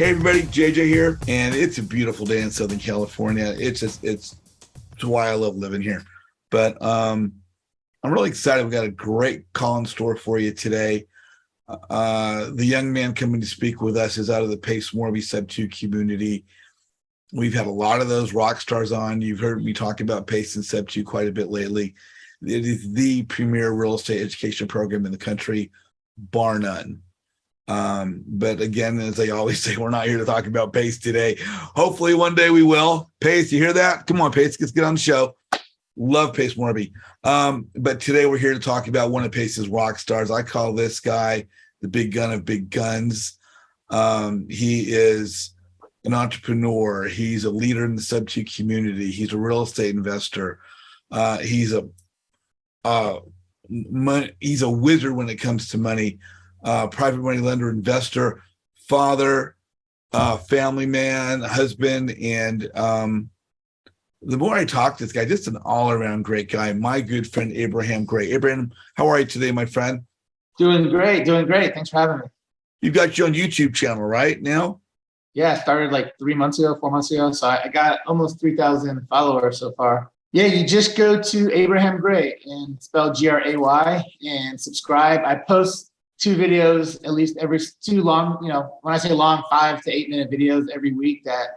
Hey everybody, JJ here, and it's a beautiful day in Southern California. It's why I love living here. But I'm really excited. We've got a great call in store for you today. The young man coming to speak with us is out of the Pace Morby Sub 2 community. We've had a lot of those rock stars on. You've heard me talk about Pace and Sub 2 quite a bit lately. It is the premier real estate education program in the country, bar none. But again, as I always say, we're not here to talk about Pace today. Hopefully one day we will. Pace, you hear that? Come on, Pace, let's get on the show. Love Pace Morby. But today we're here to talk about one of Pace's rock stars. I call this guy the big gun of big guns. He is an entrepreneur. He's a leader in the Sub 2 community. He's a real estate investor. He's a wizard when it comes to money. Private money lender, investor, father, family man, husband, and the more I talk to this guy, just an all-around great guy, my good friend Abraham Gray. Abraham, how are you today, my friend? Doing great. Thanks for having me. You've got your own YouTube channel, right, now? Yeah, I started like 4 months ago. So I got almost 3,000 followers so far. Yeah, you just go to Abraham Gray and spell Gray and subscribe. I post 2 videos, at least every 2 long, when I say long, 5 to 8 minute videos every week that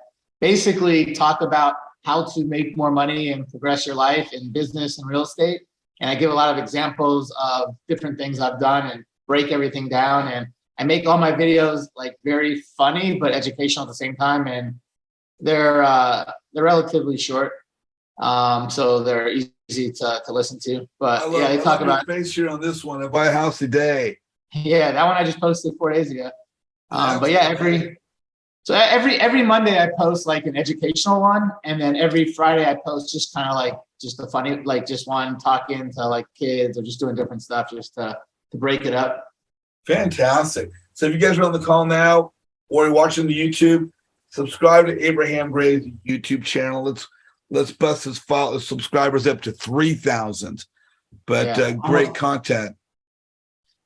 basically talk about how to make more money and progress your life in business and real estate. And I give a lot of examples of different things I've done and break everything down. And I make all my videos like very funny, but educational at the same time. And they're relatively short. So they're easy to listen to, but yeah, they talk about face here on this one. I buy a house a day. Yeah, that one I just posted 4 days ago. But yeah, every Monday I post like an educational one, and then every Friday I post just kind of like just a funny, like just one talking to like kids or just doing different stuff just to break it up. Fantastic. So if you guys are on the call now or you're watching the YouTube, subscribe to Abraham Gray's YouTube channel. Let's bust his subscribers up to 3,000. But great content.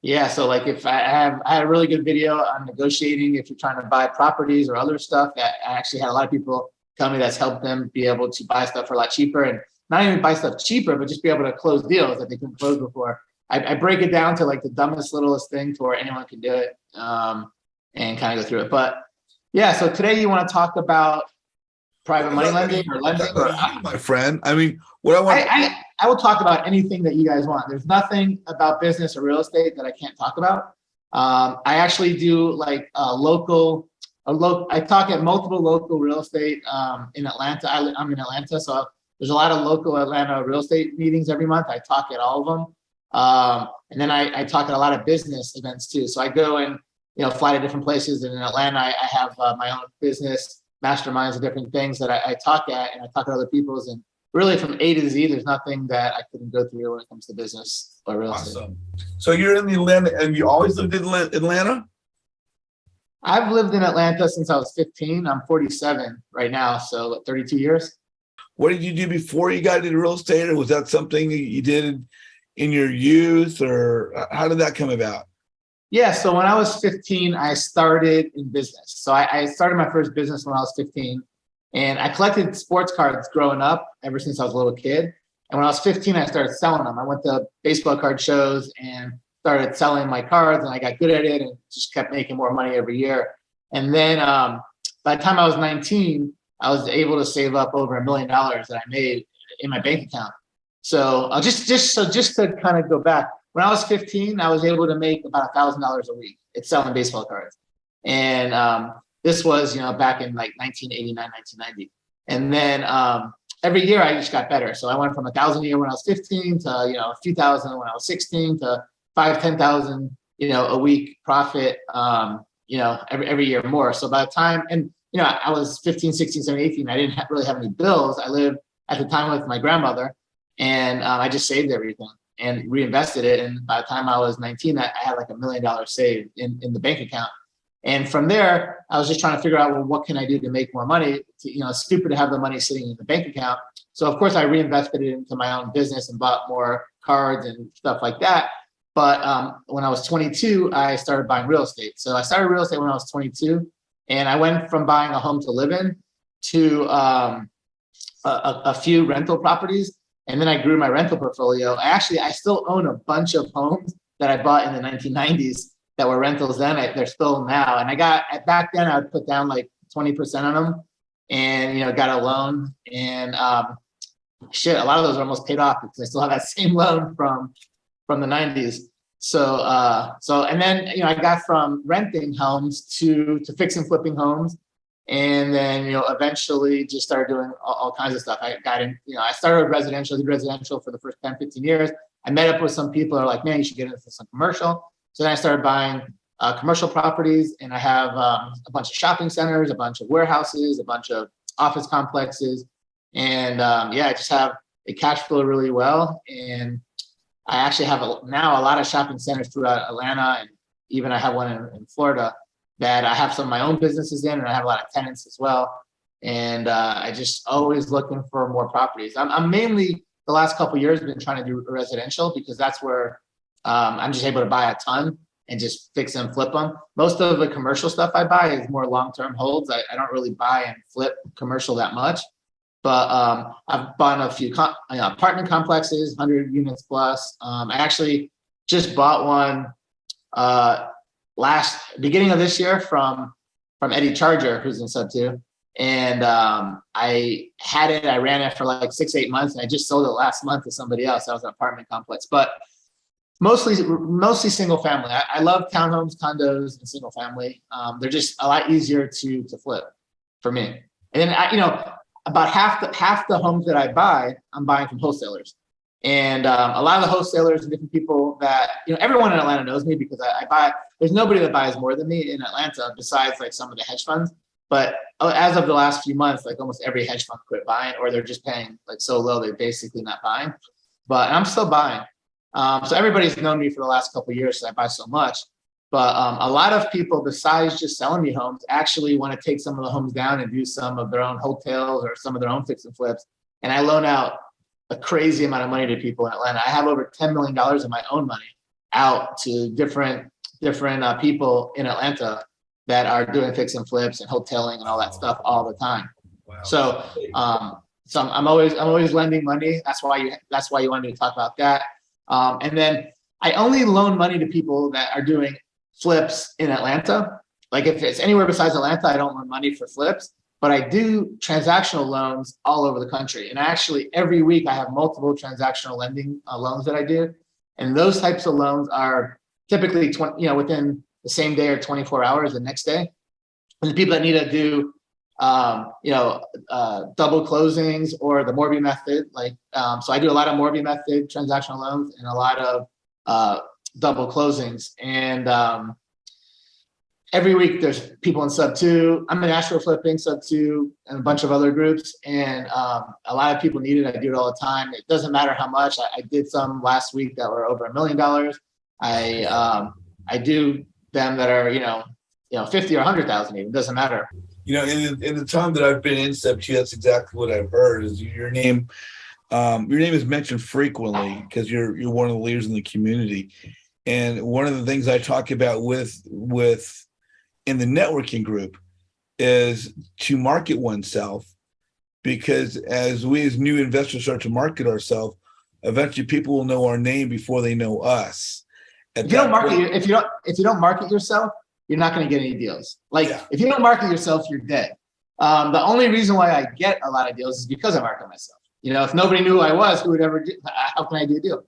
Yeah, so like if I had a really good video on negotiating if you're trying to buy properties or other stuff that I actually had a lot of people tell me that's helped them be able to buy stuff for a lot cheaper, and not even buy stuff cheaper, but just be able to close deals that they couldn't close before. I break it down to like the dumbest, littlest thing to where anyone can do it, and kind of go through it. But yeah, so today you want to talk about private money lending or lending? My friend, I mean, what I want... I will talk about anything that you guys want. There's nothing about business or real estate that I can't talk about. I actually do like I talk at multiple local real estate in Atlanta. I'm in Atlanta, so there's a lot of local Atlanta real estate meetings every month. I talk at all of them. And then I talk at a lot of business events too. So I go and, fly to different places. And in Atlanta, I have my own business masterminds and different things that I talk at, and I talk at other people's. And really from A to Z, there's nothing that I couldn't go through when it comes to business or real estate. Awesome. So you're in the Atlanta, and you always lived in Atlanta? I've lived in Atlanta since I was 15. I'm 47 right now, so 32 years. What did you do before you got into real estate, or was that something you did in your youth, or how did that come about? Yeah, so when I was 15, I started in business. So I started my first business when I was 15. And I collected sports cards growing up ever since I was a little kid. And when I was 15, I started selling them. I went to baseball card shows and started selling my cards, and I got good at it and just kept making more money every year. And then by the time I was 19, I was able to save up over $1 million that I made in my bank account. So just to kind of go back, when I was 15, I was able to make about $1,000 a week at selling baseball cards. And this was, back in like 1989, 1990. And then every year I just got better. So I went from 1,000 a year when I was 15 to, a few thousand when I was 16 to 5,000, 10,000, a week profit, every year more. So by the time, and, I was 15, 16, 17, 18, I didn't really have any bills. I lived at the time with my grandmother, and I just saved everything and reinvested it. And by the time I was 19, I had like $1 million saved in the bank account. And from there, I was just trying to figure out, well, what can I do to make more money? It's stupid to have the money sitting in the bank account. So of course I reinvested it into my own business and bought more cards and stuff like that. But when I was 22, I started buying real estate. So I started real estate when I was 22. And I went from buying a home to live in to a few rental properties. And then I grew my rental portfolio. I still own a bunch of homes that I bought in the 1990s that were rentals then. They're still now. And back then I would put down like 20% on them and, got a loan. And a lot of those are almost paid off because I still have that same loan from the 90s. So and then, I got from renting homes to fix and flipping homes. And then, eventually just started doing all kinds of stuff. I got in, I started with residential, did residential for the first 10, 15 years. I met up with some people that are like, man, you should get into some commercial. So then I started buying commercial properties, and I have a bunch of shopping centers, a bunch of warehouses, a bunch of office complexes. And I just have a cash flow really well. And I actually have now a lot of shopping centers throughout Atlanta, and even I have one in Florida that I have some of my own businesses in, and I have a lot of tenants as well. And I just always looking for more properties. I'm mainly the last couple of years been trying to do residential because that's where I'm just able to buy a ton and just fix and flip them. Most of the commercial stuff I buy is more long-term holds. I don't really buy and flip commercial that much, but I've bought a few apartment complexes, 100 units plus. I actually just bought one beginning of this year from Eddie Charger, who's in Sub 2. And I ran it for like 6-8 months, and I just sold it last month to somebody else. That was an apartment complex, but mostly single family. I love townhomes, condos, and single family. They're just a lot easier to flip for me. And then about half the homes that I buy, I'm buying from wholesalers. And a lot of the wholesalers and different people that, everyone in Atlanta knows me because I buy, there's nobody that buys more than me in Atlanta besides like some of the hedge funds. But as of the last few months, like almost every hedge fund quit buying, or they're just paying like so low, they're basically not buying. But I'm still buying. So everybody's known me for the last couple of years, so I buy so much. But a lot of people, besides just selling me homes, actually want to take some of the homes down and do some of their own hotels or some of their own fix and flips. And I loan out a crazy amount of money to people in Atlanta. I have over $10 million of my own money out to different people in Atlanta that are doing fix and flips and hoteling and all that stuff all the time. Wow. So I'm always lending money. That's why you wanted me to talk about that. And then I only loan money to people that are doing flips in Atlanta. Like if it's anywhere besides Atlanta, I don't loan money for flips. But I do transactional loans all over the country. And actually, every week I have multiple transactional lending loans that I do. And those types of loans are typically within the same day or 24 hours the next day. And the people that need to do double closings or the Morby method, so I do a lot of Morby method transactional loans and a lot of double closings. And every week there's people in Sub 2. I'm in Astro Flipping, Sub 2, and a bunch of other groups. And a lot of people need it. I do it all the time. It doesn't matter how much. I did some last week that were over $1 million. I do them that are, 50 or 100,000 even. Doesn't matter. In the time that I've been in Sub 2, that's exactly what I've heard is your name is mentioned frequently because you're one of the leaders in the community. And one of the things I talk about with in the networking group is to market oneself, because as we as new investors start to market ourselves, eventually people will know our name before they know us. If you don't market yourself, you're not going to get any deals. If you don't market yourself, you're dead. The only reason why I get a lot of deals is because I market myself. If nobody knew who I was, who would ever do? How can I do a deal?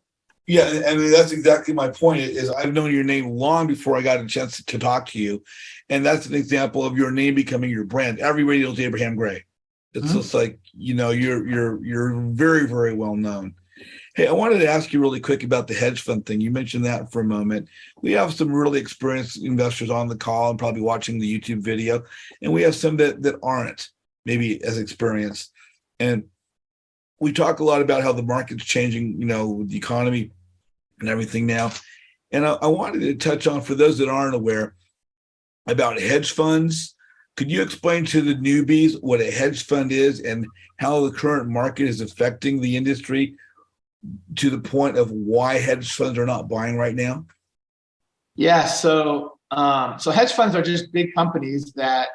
Yeah, I mean, that's exactly my point. Is I've known your name long before I got a chance to talk to you, and that's an example of your name becoming your brand. Everybody knows Abraham Gray. It's just like you're very, very well known. Hey, I wanted to ask you really quick about the hedge fund thing. You mentioned that for a moment. We have some really experienced investors on the call and probably watching the YouTube video, and we have some that aren't maybe as experienced. And we talk a lot about how the market's changing, with the economy and everything now. And I wanted to touch on, for those that aren't aware, about hedge funds. Could you explain to the newbies what a hedge fund is and how the current market is affecting the industry to the point of why hedge funds are not buying right now? Yeah, so hedge funds are just big companies that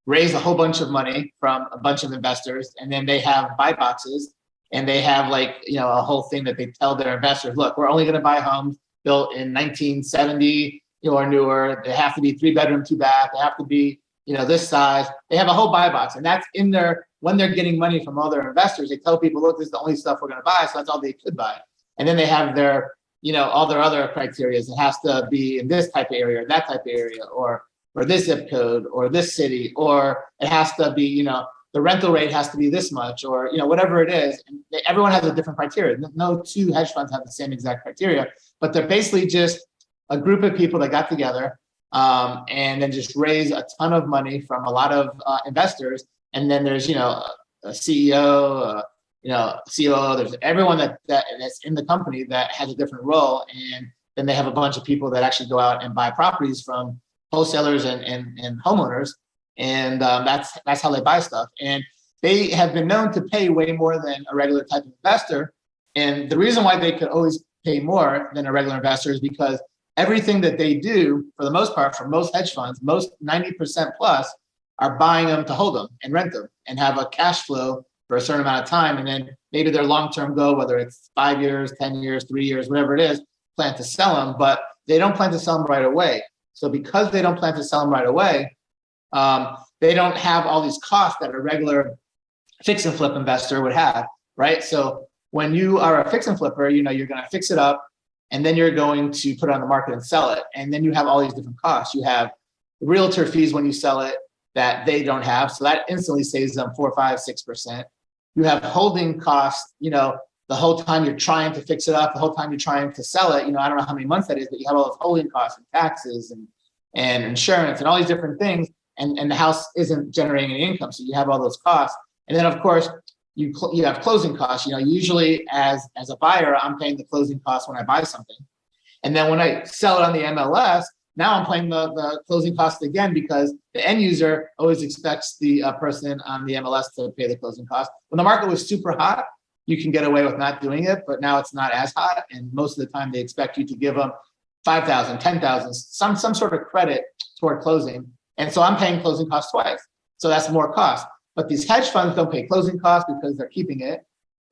raise a whole bunch of money from a bunch of investors, and then they have buy boxes, and they have a whole thing that they tell their investors, look, we're only going to buy homes built in 1970 or newer. They have to be 3-bedroom, 2-bath. They have to be this size. They have a whole buy box, and that's in there when they're getting money from all their investors. They tell people, look, this is the only stuff we're going to buy, so that's all they could buy. And then they have their all their other criteria. It has to be in this type of area, or that type of area, or this zip code, or this city, or it has to be, the rental rate has to be this much, or whatever it is. And everyone has a different criteria. No two hedge funds have the same exact criteria, but they're basically just a group of people that got together and then just raise a ton of money from a lot of investors. And then there's a CEO, COO. There's everyone that's in the company that has a different role, and then they have a bunch of people that actually go out and buy properties from wholesalers and homeowners, and that's how they buy stuff. And they have been known to pay way more than a regular type of investor. And the reason why they could always pay more than a regular investor is because everything that they do, for the most part, for most hedge funds, most 90% plus, are buying them to hold them and rent them and have a cash flow for a certain amount of time. And then maybe their long-term goal, whether it's 5 years, 10 years, 3 years, whatever it is, plan to sell them, but they don't plan to sell them right away. So because they don't plan to sell them right away, they don't have all these costs that a regular fix and flip investor would have, right? So when you are a fix and flipper, you're going to fix it up, and then you're going to put it on the market and sell it. And then you have all these different costs. You have realtor fees when you sell it that they don't have. So that instantly saves them 4%, 5%, 6%. You have holding costs, the whole time you're trying to fix it up, the whole time you're trying to sell it. I don't know how many months that is, but you have all those holding costs and taxes and insurance and all these different things. And the house isn't generating any income. So you have all those costs. And then of course, you have closing costs. Usually as a buyer, I'm paying the closing costs when I buy something. And then when I sell it on the MLS, now I'm paying the closing costs again, because the end user always expects the person on the MLS to pay the closing costs. When the market was super hot, you can get away with not doing it, but now it's not as hot. And most of the time they expect you to give them $5,000, $10,000, some sort of credit toward closing. And so I'm paying closing costs twice. So that's more cost. But these hedge funds don't pay closing costs because they're keeping it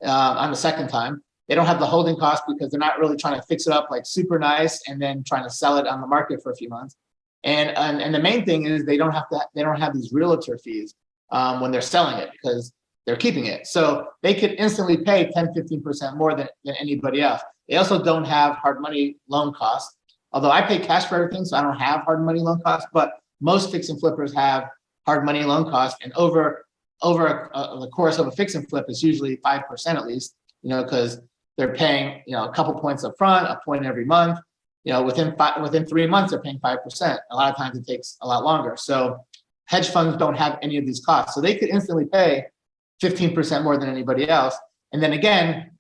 on the second time. They don't have the holding costs because they're not really trying to fix it up like super nice and then trying to sell it on the market for a few months. And the main thing is they don't have these realtor fees when they're selling it because they're keeping it. So they could instantly pay 10, 15% more than anybody else. They also don't have hard money loan costs. Although I pay cash for everything, so I don't have hard money loan costs, but most fix and flippers have hard money loan costs. And over the course of a fix and flip, it's usually 5% at least, because they're paying, a couple points up front, a point every month. Within 3 months, they're paying 5%. A lot of times it takes a lot longer. So hedge funds don't have any of these costs. So they could instantly pay 15% more than anybody else. And then again,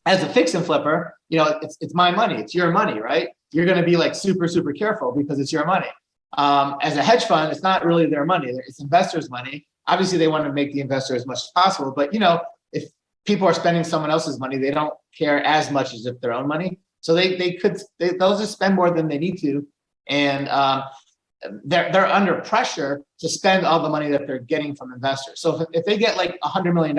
as a fix and flipper, it's my money, it's your money, right? You're going to be like super, super careful because it's your money. As a hedge fund, it's not really their money, it's investors' money. Obviously, they want to make the investor as much as possible, but if people are spending someone else's money, they don't care as much as if their own money. So they'll just spend more than they need to, and they're under pressure to spend all the money that they're getting from investors. So if they get like $100 million,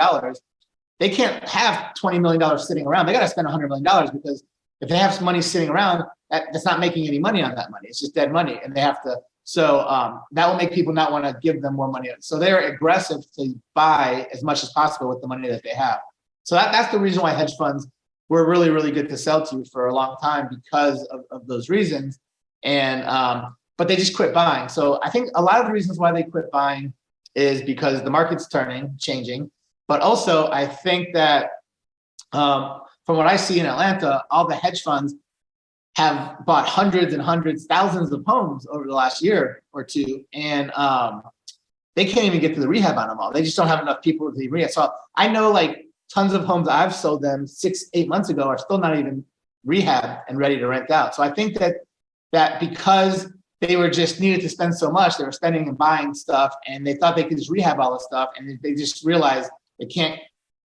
they can't have $20 million sitting around. They got to spend $100 million because if they have some money sitting around, that's not making any money on that money. It's just dead money, and they have to. So that will make people not want to give them more money. So they're aggressive to buy as much as possible with the money that they have. So that's the reason why hedge funds were really, really good to sell to for a long time because of those reasons. And but they just quit buying. So I think a lot of the reasons why they quit buying is because the market's changing. But also I think that from what I see in Atlanta, all the hedge funds have bought hundreds and hundreds, thousands of homes over the last year or two. And they can't even get to the rehab on them all. They just don't have enough people to rehab. So I know like tons of homes I've sold them 6-8 months ago are still not even rehab and ready to rent out. So I think that because they were just needed to spend so much, they were spending and buying stuff, and they thought they could just rehab all the stuff, and they just realized they can't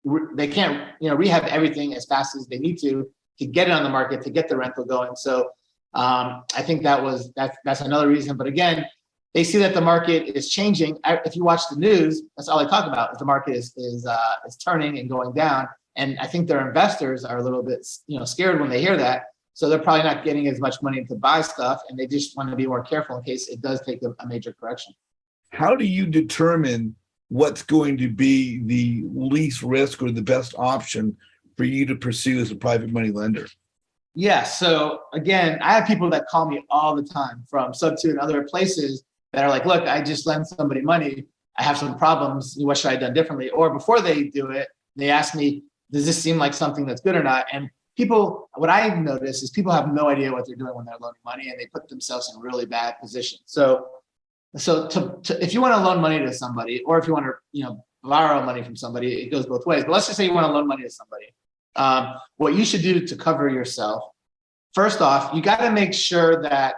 rehab everything as fast as they need to get it on the market, to get the rental going. So I think that's another reason. But again, they see that the market is changing. If you watch the news, that's all they talk about is the market is turning and going down. And I think their investors are a little bit, scared when they hear that. So they're probably not getting as much money to buy stuff, and they just want to be more careful in case it does take a major correction. How do you determine what's going to be the least risk or the best option for you to pursue as a private money lender? Yeah. So again, I have people that call me all the time from Sub2 and other places that are like, look, I just lent somebody money. I have some problems. What should I have done differently? Or before they do it, they ask me, does this seem like something that's good or not? And what I notice is people have no idea what they're doing when they're loaning money, and they put themselves in a really bad position. So if you want to loan money to somebody, or if you want to, borrow money from somebody, it goes both ways. But let's just say you want to loan money to somebody. What you should do to cover yourself, first off, you got to make sure that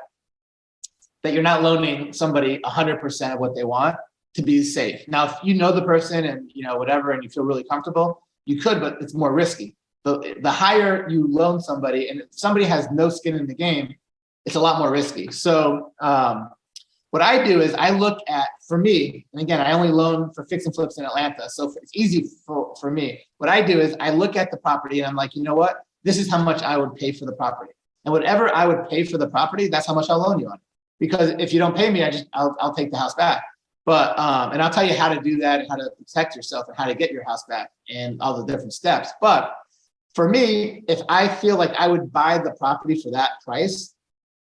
you're not loaning somebody 100% of what they want to be safe. Now, if you know the person and whatever, and you feel really comfortable, you could, but it's more risky. The higher you loan somebody, and if somebody has no skin in the game, it's a lot more risky. So what I do is I look at, for me, and again, I only loan for fix and flips in Atlanta, so it's easy for me. What I do is I look at the property and I'm like, you know what? This is how much I would pay for the property. And whatever I would pay for the property, that's how much I'll loan you on. Because if you don't pay me, I'll take the house back. But and I'll tell you how to do that and how to protect yourself and how to get your house back and all the different steps. But for me, if I feel like I would buy the property for that price,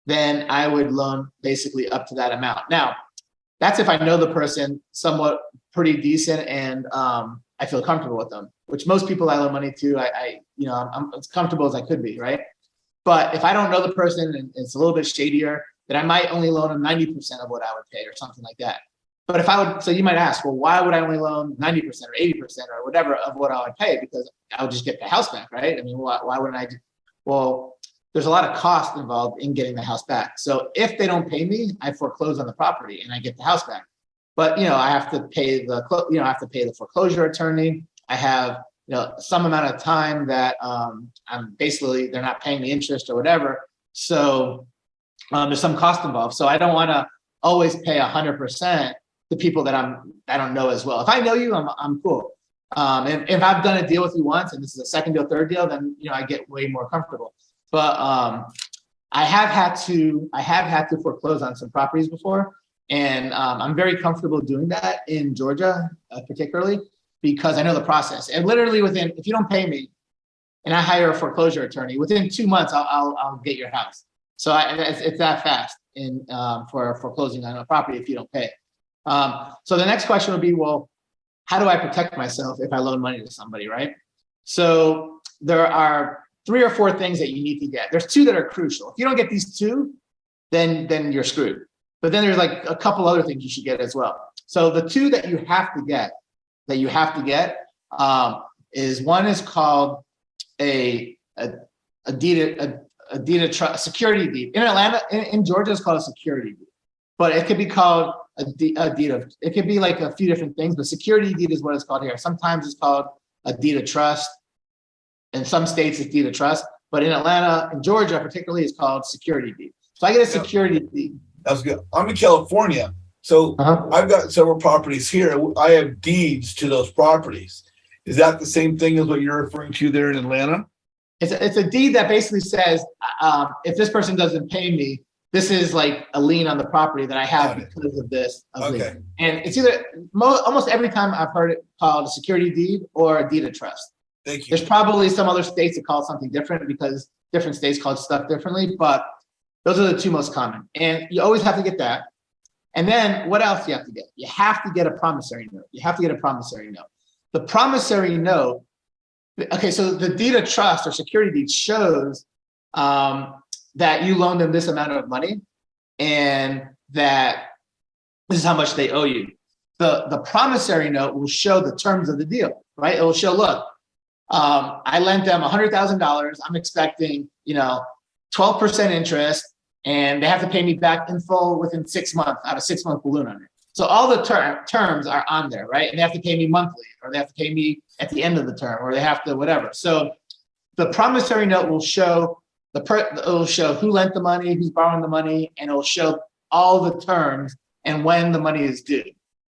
then I would loan basically up to that amount. Now, that's if I know the person somewhat pretty decent and I feel comfortable with them, which most people I loan money to, I'm as comfortable as I could be, right? But if I don't know the person and it's a little bit shadier, then I might only loan them 90% of what I would pay or something like that. But if I would, so you might ask, well, why would I only loan 90% or 80% or whatever of what I would pay? Because I would just get the house back, right? I mean, why wouldn't I? Well, there's a lot of cost involved in getting the house back. So if they don't pay me, I foreclose on the property and I get the house back. But I have to pay the foreclosure attorney. I have some amount of time that they're not paying the interest or whatever. So there's some cost involved. So I don't want to always pay 100% to people that I don't know as well. If I know you, I'm cool. And if I've done a deal with you once and this is a second deal, third deal, then I get way more comfortable. But I have had to foreclose on some properties before, and I'm very comfortable doing that in Georgia, particularly because I know the process. And literally if you don't pay me, and I hire a foreclosure attorney, within 2 months I'll get your house. So it's that fast for foreclosing on a property if you don't pay. So the next question would be, well, how do I protect myself if I loan money to somebody, right? So there are 3 or 4 things that you need to get. There's 2 that are crucial. If you don't get these 2, then you're screwed. But then there's like a couple other things you should get as well. So the 2 that you have to get is one is called a deed of trust, a security deed. In Atlanta, in Georgia, it's called a security deed. But it could be called a deed of, it could be like a few different things, but security deed is what it's called here. Sometimes it's called a deed of trust. In some states, it's deed of trust. But in Atlanta, in Georgia particularly, it's called security deed. So I get a security deed. That's good. I'm in California. So I've got several properties here. I have deeds to those properties. Is that the same thing as what you're referring to there in Atlanta? It's a deed that basically says, if this person doesn't pay me, this is like a lien on the property that I have because of this. Okay. And it's either almost every time I've heard it called a security deed or a deed of trust. Thank you. There's probably some other states that call it something different because different states call stuff differently, but those are the 2 most common. And you always have to get that. And then what else do you have to get? You have to get a promissory note. The promissory note, okay, so the deed of trust or security deed shows that you loaned them this amount of money and that this is how much they owe you. The promissory note will show the terms of the deal, right? It will show, look, I lent them $100,000. I'm expecting, 12% interest, and they have to pay me back in full within 6 months out of 6-month balloon on it. So all the terms are on there, right? And they have to pay me monthly, or they have to pay me at the end of the term, or they have to whatever. So the promissory note will show it'll show who lent the money, who's borrowing the money, and it'll show all the terms and when the money is due.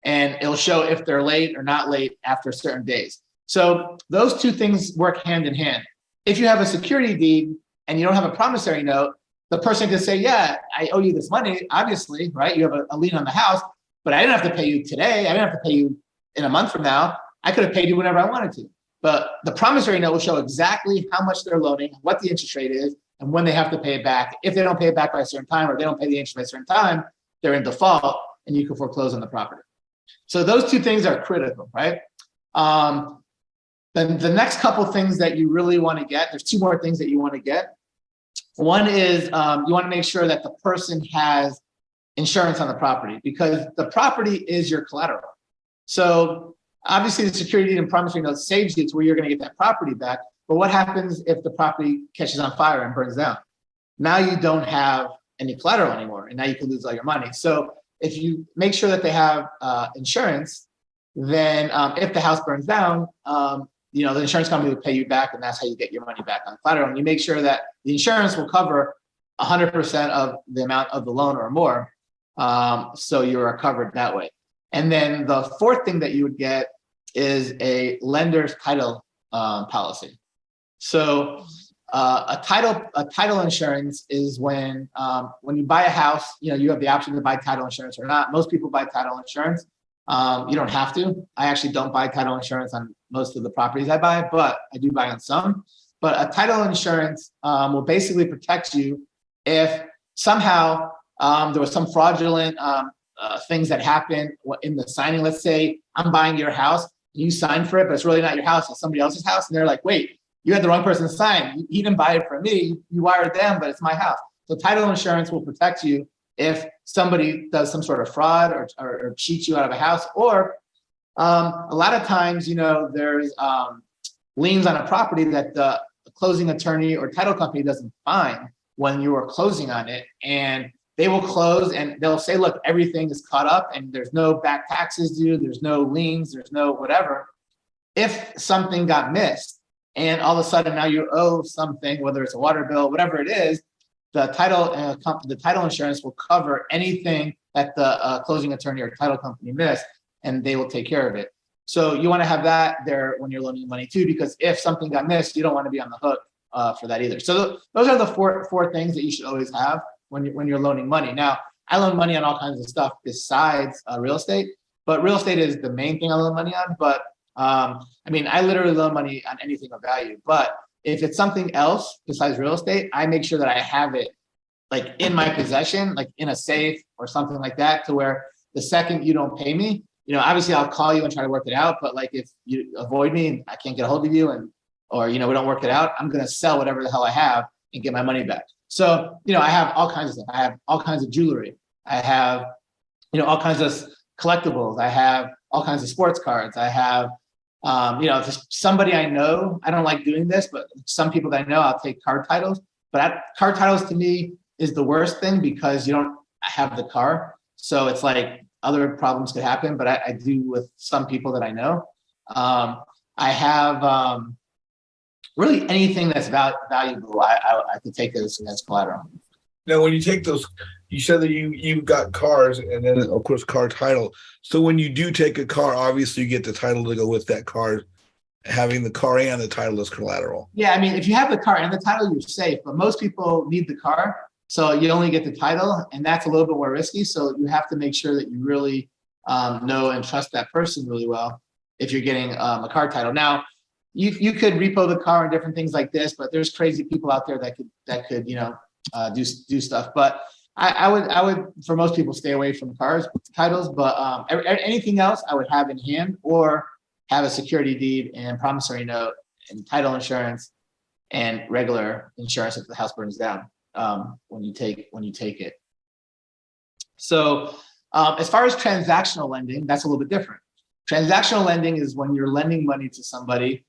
And it'll show if they're late or not late after certain days. So those two things work hand in hand. If you have a security deed and you don't have a promissory note, the person could say, yeah, I owe you this money, obviously, right? You have a lien on the house, but I didn't have to pay you today. I didn't have to pay you in a month from now. I could have paid you whenever I wanted to. But the promissory note will show exactly how much they're loaning, what the interest rate is, and when they have to pay it back. If they don't pay it back by a certain time, or they don't pay the interest by a certain time, they're in default and you can foreclose on the property. So those two things are critical, right? Then the next couple things that you really want to get, there's two more things that you want to get. One is you want to make sure that the person has insurance on the property, because the property is your collateral. So obviously the security deed and promissory note saves you to where you're going to get that property back. But what happens if the property catches on fire and burns down? Now you don't have any collateral anymore, and now you can lose all your money. So if you make sure that they have insurance, then if the house burns down, the insurance company will pay you back, and that's how you get your money back on collateral. And you make sure that the insurance will cover 100% of the amount of the loan or more, so you are covered that way. And then the fourth thing that you would get is a lender's title policy. So a title insurance is when you buy a house, you have the option to buy title insurance or not. Most people buy title insurance. You don't have to. I actually don't buy title insurance on most of the properties I buy, but I do buy on some. But a title insurance will basically protect you if somehow there was some fraudulent things that happened in the signing. Let's say I'm buying your house, you signed for it, but it's really not your house, it's somebody else's house. And they're like, wait, you had the wrong person sign. He didn't buy it from me. You wired them, but it's my house. So title insurance will protect you if somebody does some sort of fraud or cheats you out of a house. Or a lot of times, there's liens on a property that the closing attorney or title company doesn't find when you are closing on it. And they will close and they'll say, look, everything is caught up and there's no back taxes due, there's no liens, there's no whatever. If something got missed and all of a sudden now you owe something, whether it's a water bill, whatever it is, the title insurance will cover anything that the closing attorney or title company missed, and they will take care of it. So you want to have that there when you're loaning money too, because if something got missed, you don't want to be on the hook for that either. So those are the four things that you should always have when you're loaning money. Now, I loan money on all kinds of stuff besides real estate, but real estate is the main thing I loan money on. But I literally loan money on anything of value. But if it's something else besides real estate, I make sure that I have it like in my possession, like in a safe or something like that, to where the second you don't pay me, obviously I'll call you and try to work it out. But like if you avoid me and I can't get a hold of you or we don't work it out, I'm going to sell whatever the hell I have and get my money back. So, I have all kinds of stuff. I have all kinds of jewelry. I have, all kinds of collectibles. I have all kinds of sports cards. I have, just somebody I know, I don't like doing this, but some people that I know, I'll take car titles. But car titles to me is the worst thing because you don't have the car. So it's like other problems could happen, but I do with some people that I know. I have really anything that's valuable, I could take as collateral. Now, when you take those, you said that you've got cars and then, of course, car title. So when you do take a car, obviously you get the title to go with that car, having the car and the title as collateral. Yeah, if you have the car and the title, you're safe. But most people need the car, so you only get the title, and that's a little bit more risky. So you have to make sure that you really know and trust that person really well if you're getting a car title. Now, you could repo the car and different things like this, but there's crazy people out there that could do stuff. But I would for most people stay away from cars titles. But anything else I would have in hand or have a security deed and promissory note and title insurance and regular insurance if the house burns down when you take it. So as far as transactional lending, that's a little bit different. Transactional lending is when you're lending money to somebody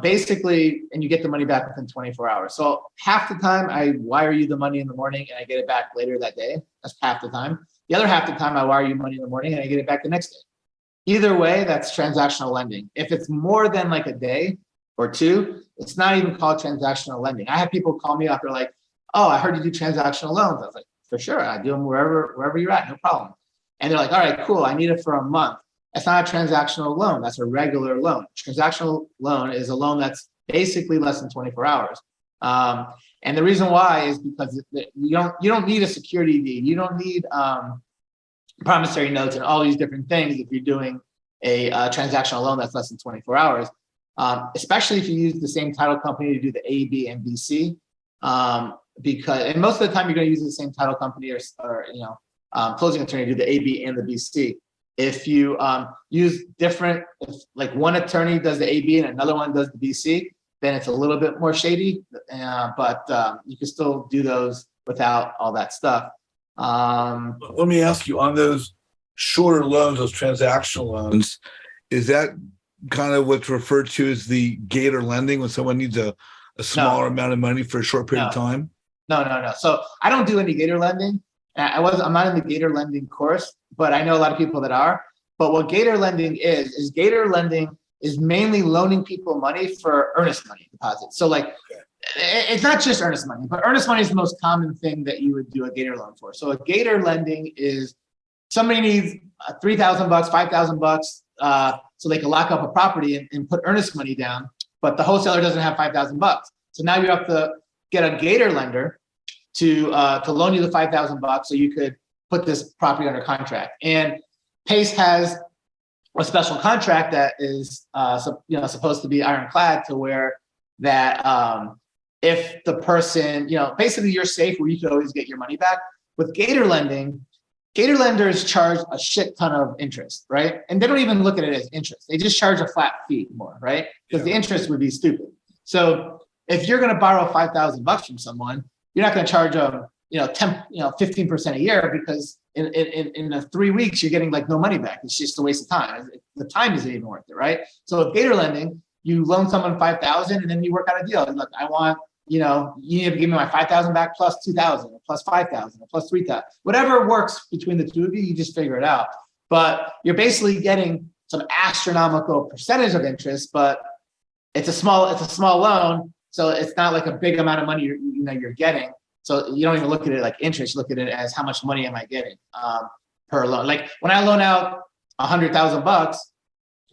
basically, and you get the money back within 24 hours. So half the time I wire you the money in the morning and I get it back later that day. That's half the time. The other half the time I wire you money in the morning and I get it back the next day. Either way, that's transactional lending. If it's more than like a day or two, it's not even called transactional lending. I have people call me up, they're like, oh, I heard you do transactional loans. I was like, for sure, I do them wherever you're at, no problem. and they're like, all right, cool, I need it for a month. That's not a transactional loan. That's a regular loan. Transactional loan is a loan that's basically less than 24 hours. And the reason why is because you don't need a security deed. You don't need promissory notes and all these different things if you're doing a transactional loan that's less than 24 hours. Especially if you use the same title company to do the A, B, and BC. And most of the time you're going to use the same title company or closing attorney to do the A, B, and the BC. If you use different, if like one attorney does the A, B, and another one does the BC, then it's a little bit more shady, but you can still do those without all that stuff. Let me ask you, on those shorter loans, those transactional loans, is that kind of what's referred to as the gator lending, when someone needs a smaller amount of money for a short period of time? No. So I don't do any gator lending. I'm not in the gator lending course, but I know a lot of people that are. But what gator lending is gator lending is mainly loaning people money for earnest money deposits. So like, it's not just earnest money, but earnest money is the most common thing that you would do a gator loan for. So a gator lending is somebody needs $3,000, $5,000, so they can lock up a property and put earnest money down, but the wholesaler doesn't have $5,000. So now you have to get a gator lender to loan you the $5,000 so you could put this property under contract. And PACE has a special contract that is supposed to be ironclad, to where that if the person, basically you're safe where you could always get your money back. With gator lending, gator lenders charge a shit ton of interest, right? And they don't even look at it as interest. They just charge a flat fee more, right? Because the interest would be stupid. So if you're going to borrow $5,000 from someone, you're not going to charge them, 15% a year, because in the 3 weeks you're getting like no money back. It's just a waste of time. The time isn't even worth it, right? So with gator lending, you loan someone $5,000 and then you work out a deal. Look, I want, you need to give me my $5,000 back plus $2,000 or plus $5,000 or plus $3,000. Whatever works between the two of you, you just figure it out. But you're basically getting some astronomical percentage of interest, but it's a small loan, so it's not like a big amount of money you're getting. So you don't even look at it like interest. You look at it as how much money am I getting per loan. Like when I loan out $100,000,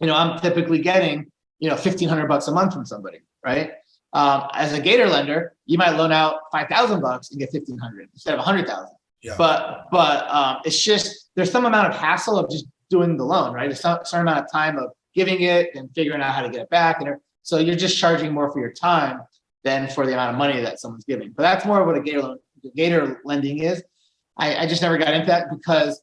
I'm typically getting $1,500 a month from somebody, right? As a gator lender, you might loan out $5,000 and get $1,500 instead of $100,000. Yeah. But it's just, there's some amount of hassle of just doing the loan, right? There's a certain amount of time of giving it and figuring out how to get it back, so you're just charging more for your time than for the amount of money that someone's giving. But that's more of what a gator lending is. I just never got into that because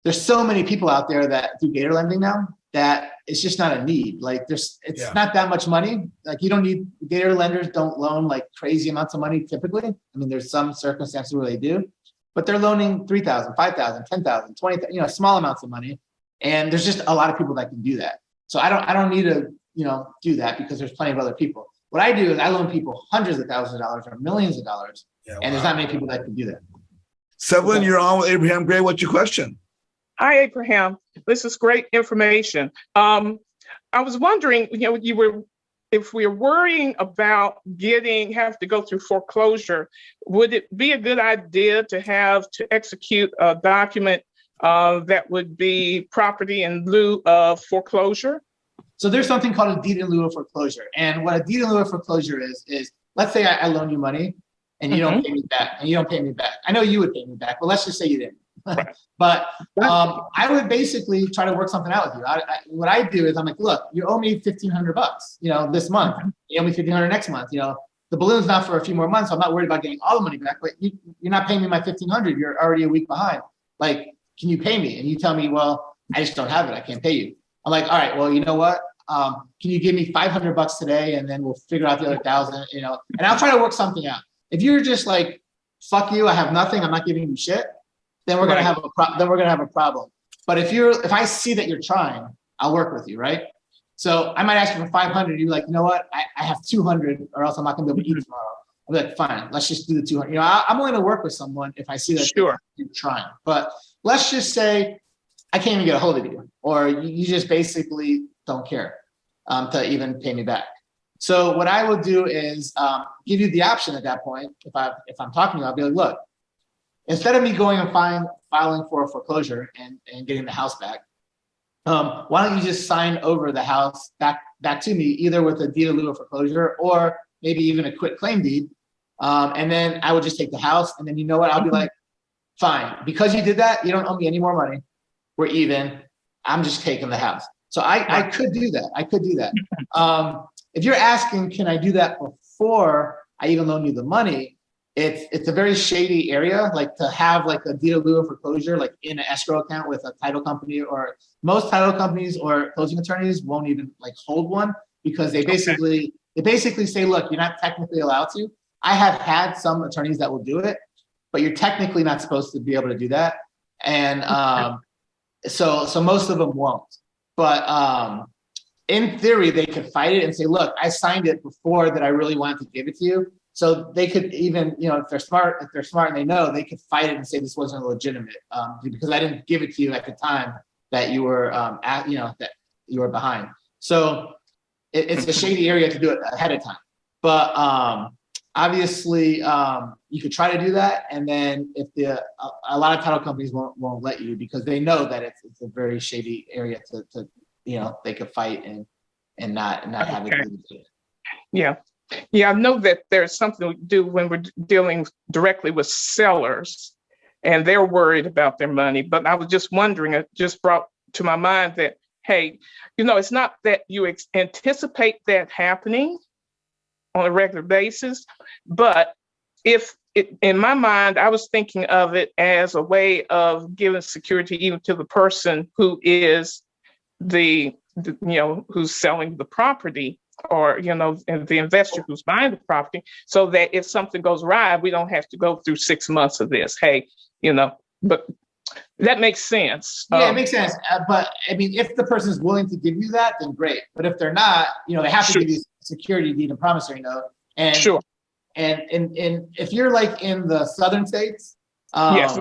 there's so many people out there that do gator lending now that it's just not a need. Like it's not that much money. Like you don't need, gator lenders don't loan like crazy amounts of money typically. I mean, there's some circumstances where they do, but they're loaning $3,000, $5,000, $10,000, $20,000, small amounts of money. And there's just a lot of people that can do that. So I don't need to, do that because there's plenty of other people. What I do is I loan people hundreds of thousands of dollars or millions of dollars. And there's not many people that can do that. Sevlin, you're on with Abraham Gray. What's your question? Hi, Abraham. This is great information. I was wondering, if we're worrying about have to go through foreclosure, would it be a good idea to execute a document that would be property in lieu of foreclosure? So there's something called a deed in lieu of foreclosure. And what a deed in lieu of foreclosure is let's say I loan you money and you don't pay me back. I know you would pay me back, but let's just say you didn't. But I would basically try to work something out with you. What I do is I'm like, look, you owe me $1,500, this month. You owe me $1,500 next month. The balloon's not for a few more months, so I'm not worried about getting all the money back. But you're not paying me my $1,500. You're already a week behind. Like, can you pay me? And you tell me, well, I just don't have it. I can't pay you. I'm like, all right, well, you know what? Can you give me $500 today, and then we'll figure out the other 1,000. And I'll try to work something out. If you're just like, fuck you, I have nothing, I'm not giving you shit, then we're gonna have a problem. But if I see that you're trying, I'll work with you, right? So I might ask you for 500. You're like, you know what? I have 200, or else I'm not gonna be able to eat tomorrow. I'm like, fine, let's just do the 200. I'm willing to work with someone if I see that you're trying. But let's just say I can't even get a hold of you, or you just basically don't care to even pay me back. So what I would do is give you the option at that point. If I'm talking to you, I'll be like, look, instead of me going and filing for a foreclosure and getting the house back, why don't you just sign over the house back to me, either with a deed in lieu of foreclosure or maybe even a quit claim deed. And then I would just take the house, and then you know what? I'll be like, fine, because you did that, you don't owe me any more money. We're even. I'm just taking the house. So I could do that. I could do that. If you're asking, can I do that before I even loan you the money? It's a very shady area, like to have like a deed in lieu of foreclosure, like in an escrow account with a title company, or most title companies or closing attorneys won't even like hold one, because they basically say, look, you're not technically allowed to. I have had some attorneys that will do it, but you're technically not supposed to be able to do that. And so most of them won't. But in theory, they could fight it and say, look, I signed it before that I really wanted to give it to you. So they could even, if they're smart and they know, they could fight it and say this wasn't legitimate because I didn't give it to you at the time that you were that you were behind. So it's a shady area to do it ahead of time. But obviously, you could try to do that, and then if a lot of title companies won't let you, because they know that it's a very shady area to they could fight and not have it. Yeah. Yeah, I know that there's something we do when we're dealing directly with sellers and they're worried about their money. But I was just wondering, it just brought to my mind that, hey, it's not that you anticipate that happening on a regular basis, but in my mind, I was thinking of it as a way of giving security even to the person who is who's selling the property, or the investor who's buying the property, so that if something goes awry, we don't have to go through 6 months of this. Hey, but that makes sense. Yeah, it makes sense. But I mean, if the person is willing to give you that, then great. But if they're not, they have to give you security deed and promissory note. And sure. And if you're like in the southern states, yes,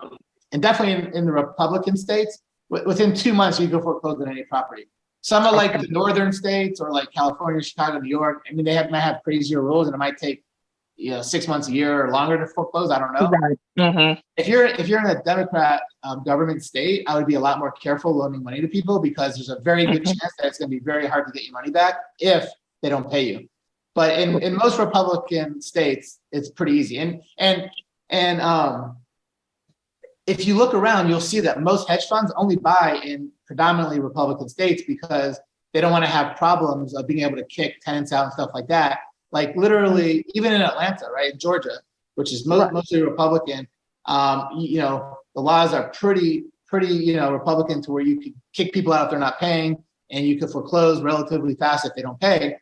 and definitely in the Republican states, within 2 months you can foreclose on any property. Some are like the northern states, or like California, Chicago, New York. I mean, they might have crazier rules, and it might take 6 months, a year, or longer to foreclose. I don't know. Right. Mm-hmm. If you're in a Democrat government state, I would be a lot more careful loaning money to people, because there's a very good chance that it's going to be very hard to get your money back if they don't pay you. But in most Republican states, it's pretty easy. And if you look around, you'll see that most hedge funds only buy in predominantly Republican states, because they don't want to have problems of being able to kick tenants out and stuff like that. Like literally, even in Atlanta, right, in Georgia, which is mostly Republican, the laws are pretty Republican, to where you could kick people out if they're not paying, and you could foreclose relatively fast if they don't pay.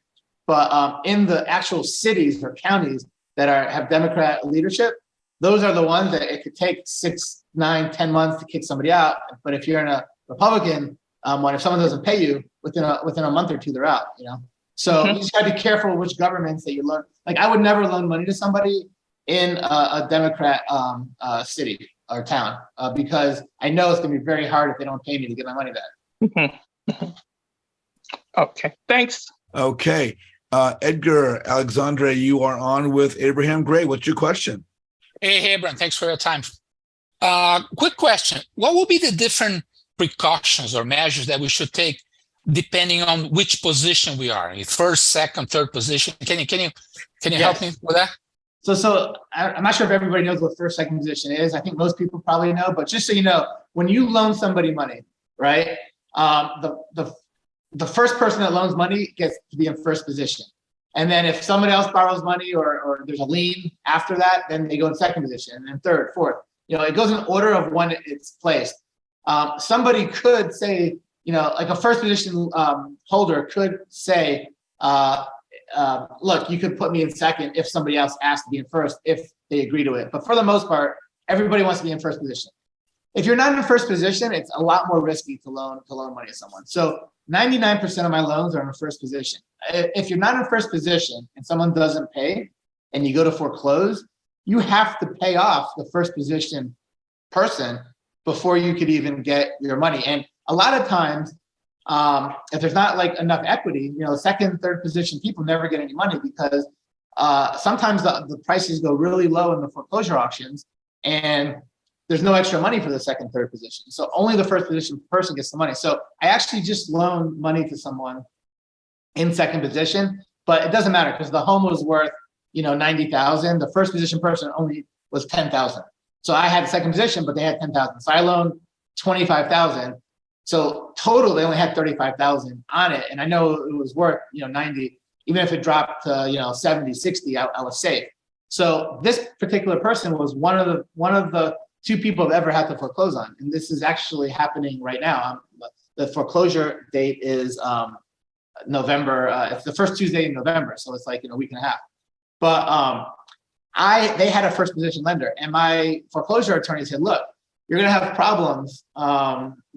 But in the actual cities or counties that have Democrat leadership, those are the ones that it could take 6, 9, 10 months to kick somebody out. But if you're in a Republican one, if someone doesn't pay you within a month or two, they're out. So you just got to be careful which governments that you loan. Like, I would never loan money to somebody in a Democrat city or town, because I know it's going to be very hard if they don't pay me to get my money back. Okay, thanks. Okay. Edgar Alexandre, you are on with Abraham Gray. What's your question? Hey, Abraham, thanks for your time. Quick question. What will be the different precautions or measures that we should take depending on which position we are in? First, second, third position? Can you help me with that? So I'm not sure if everybody knows what first, second position is. I think most people probably know, but just so you know, when you loan somebody money, right? The first person that loans money gets to be in first position. And then if somebody else borrows money, or there's a lien after that, then they go in second position, and then third, fourth. It goes in order of when it's placed. Somebody could say, like a first position holder could say, look, you could put me in second if somebody else asked to be in first, if they agree to it. But for the most part, everybody wants to be in first position. If you're not in first position, it's a lot more risky to loan money to someone. So 99% of my loans are in first position. If you're not in first position and someone doesn't pay and you go to foreclose, you have to pay off the first position person before you could even get your money. And a lot of times, if there's not like enough equity, second, third position people never get any money, because sometimes the prices go really low in the foreclosure auctions, and there's no extra money for the second, third position. So only the first position person gets the money. So I actually just loaned money to someone in second position, but it doesn't matter because the home was worth, 90,000. The first position person only was 10,000. So I had the second position, but they had 10,000. So I loaned 25,000. So total, they only had 35,000 on it. And I know it was worth, 90, even if it dropped to, 70, 60, I was safe. So this particular person was one of the two people I've ever had to foreclose on. And this is actually happening right now. The foreclosure date is November. It's the first Tuesday in November. So it's like in a week and a half. But they had a first position lender, and my foreclosure attorney said, look, you're going to have problems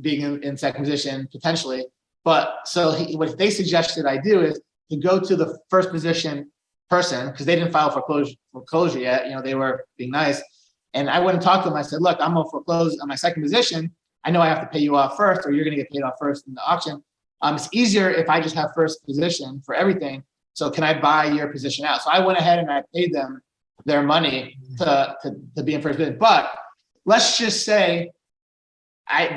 being in second position potentially. But so what they suggested I do is to go to the first position person, because they didn't file foreclosure yet. They were being nice. And I wouldn't talk to them. I said, look, I'm going to foreclose on my second position. I know I have to pay you off first, or you're going to get paid off first in the auction. It's easier if I just have first position for everything. So can I buy your position out? So I went ahead and I paid them their money to be in first position. But let's just say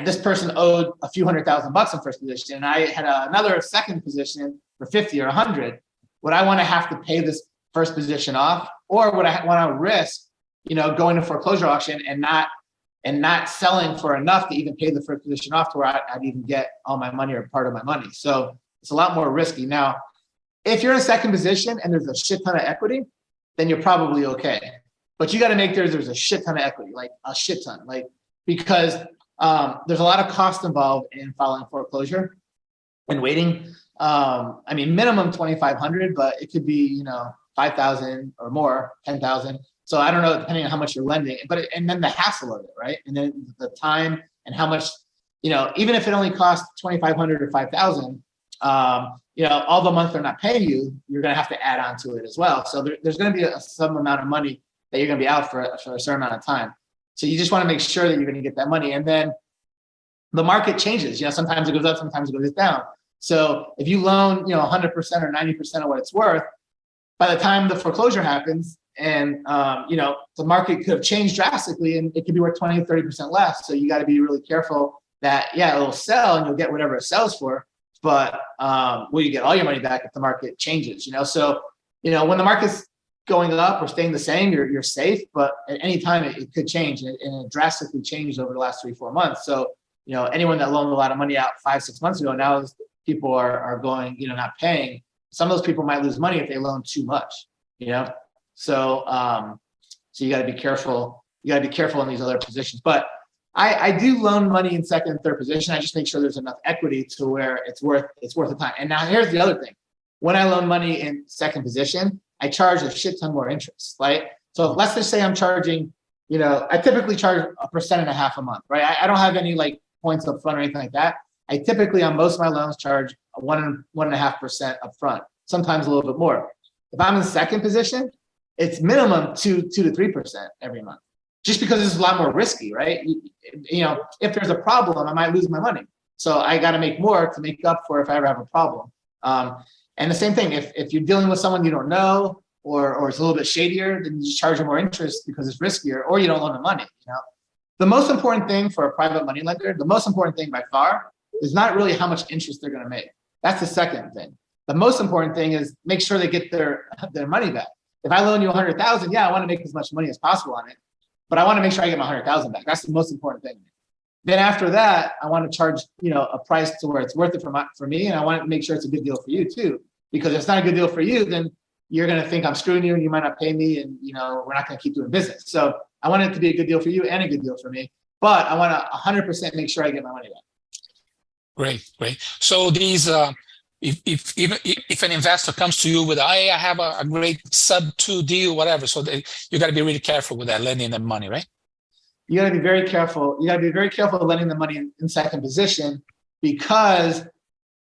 this person owed a few $100,000 in first position, and I had another second position for 50 or 100. Would I want to have to pay this first position off, or would I want to risk, going to foreclosure auction and not selling for enough to even pay the first position off to where I'd even get all my money or part of my money? So it's a lot more risky. Now, if you're in second position and there's a shit ton of equity, then you're probably okay. But you got to make sure there's a shit ton of equity, like a shit ton, because there's a lot of cost involved in filing foreclosure and waiting. Minimum 2,500, but it could be, 5,000 or more, 10,000. So I don't know, depending on how much you're lending, and then the hassle of it, right? And then the time and how much, even if it only costs 2,500 or 5,000, all the month they're not paying you, you're going to have to add on to it as well. So there's going to be some amount of money that you're going to be out for a certain amount of time. So you just want to make sure that you're going to get that money. And then the market changes. Sometimes it goes up, sometimes it goes down. So if you loan, 100% or 90% of what it's worth, by the time the foreclosure happens and, the market could have changed drastically and it could be worth 20, 30% less. So you got to be really careful that, it'll sell and you'll get whatever it sells for. But will you get all your money back if the market changes? So, when the market's going up or staying the same, you're safe. But at any time, it could change, and it drastically changed over the last 3-4 months. So, anyone that loaned a lot of money out 5-6 months ago, now people are going, not paying. Some of those people might lose money if they loan too much. So you got to be careful. You got to be careful in these other positions. But I do loan money in second and third position. I just make sure there's enough equity to where it's worth the time. And now here's the other thing. When I loan money in second position, I charge a shit ton more interest, right? So let's just say I'm charging, I typically charge 1.5% a month, right? I don't have any points up front or anything like that. I typically on most of my loans charge 1.5% up front, sometimes a little bit more. If I'm in second position, it's minimum 2 to 3% every month. Just because it's a lot more risky, right? If there's a problem, I might lose my money. So I got to make more to make up for if I ever have a problem. And the same thing, if you're dealing with someone you don't know or it's a little bit shadier, then you just charge them more interest because it's riskier, or you don't loan them money. The most important thing for a private money lender, the most important thing by far, is not really how much interest they're going to make. That's the second thing. The most important thing is make sure they get their money back. If I loan you 100,000, I want to make as much money as possible on it. But I want to make sure I get my 100,000 back. That's the most important thing. Then after that, I want to charge, a price to where it's worth it for me. And I want to make sure it's a good deal for you too. Because if it's not a good deal for you, then you're going to think I'm screwing you and you might not pay me and, we're not going to keep doing business. So I want it to be a good deal for you and a good deal for me. But I want to 100% make sure I get my money back. Great. So these, if an investor comes to you with, I have a great sub-2 deal, whatever, so you got to be really careful with that, lending them money, right? You got to be very careful. You got to be very careful lending the money in second position, because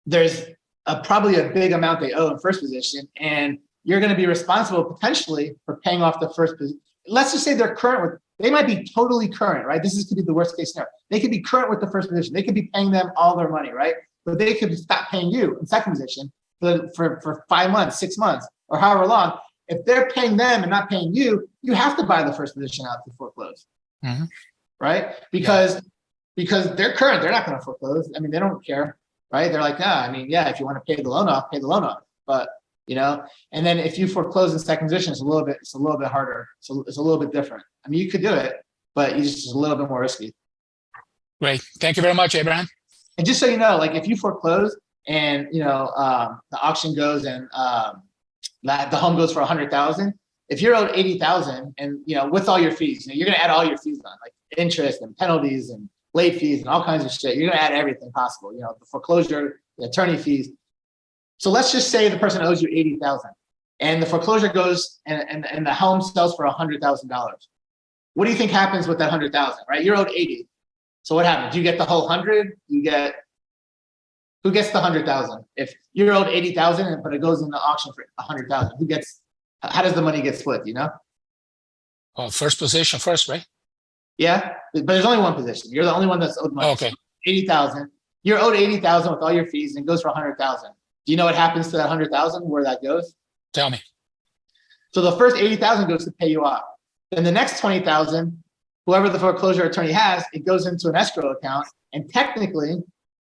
there's probably a big amount they owe in first position, and you're going to be responsible potentially for paying off the first position. Let's just say they're current with, they might be totally current, right? This could be the worst case scenario. They could be current with the first position. They could be paying them all their money, right? But they could stop paying you in second position for 5 months, 6 months, or however long. If they're paying them and not paying you, you have to buy the first position out to foreclose. Mm-hmm. right? Because they're current, they're not going to foreclose. I mean, they don't care, right? They're like, nah, I mean, yeah, if you want to pay the loan off, pay the loan off. But and then if you foreclose in second position, it's a little bit harder. So it's a little bit different. I mean, you could do it, but it's a little bit more risky. Great. Thank you very much, Abraham. And just so you know, like if you foreclose and the auction goes and the home goes for 100,000, if you're owed 80,000 and with all your fees, you're gonna add all your fees on, like interest and penalties and late fees and all kinds of shit. You're gonna add everything possible. The foreclosure, the attorney fees. So let's just say the person owes you 80,000, and the foreclosure goes and the home sells for $100,000. What do you think happens with that 100,000? Right, you're owed 80. So what happens? You get the whole 100. Who gets the 100,000? If you're owed 80,000, but it goes in the auction for 100,000, who gets? How does the money get split? Well, first position first, right? Yeah, but there's only one position. You're the only one that's owed money. Okay. 80,000. You're owed 80,000 with all your fees, and it goes for 100,000. Do you know what happens to that 100,000? Where that goes? Tell me. So the first 80,000 goes to pay you off. Then the next 20,000, whoever the foreclosure attorney has, it goes into an escrow account, and technically,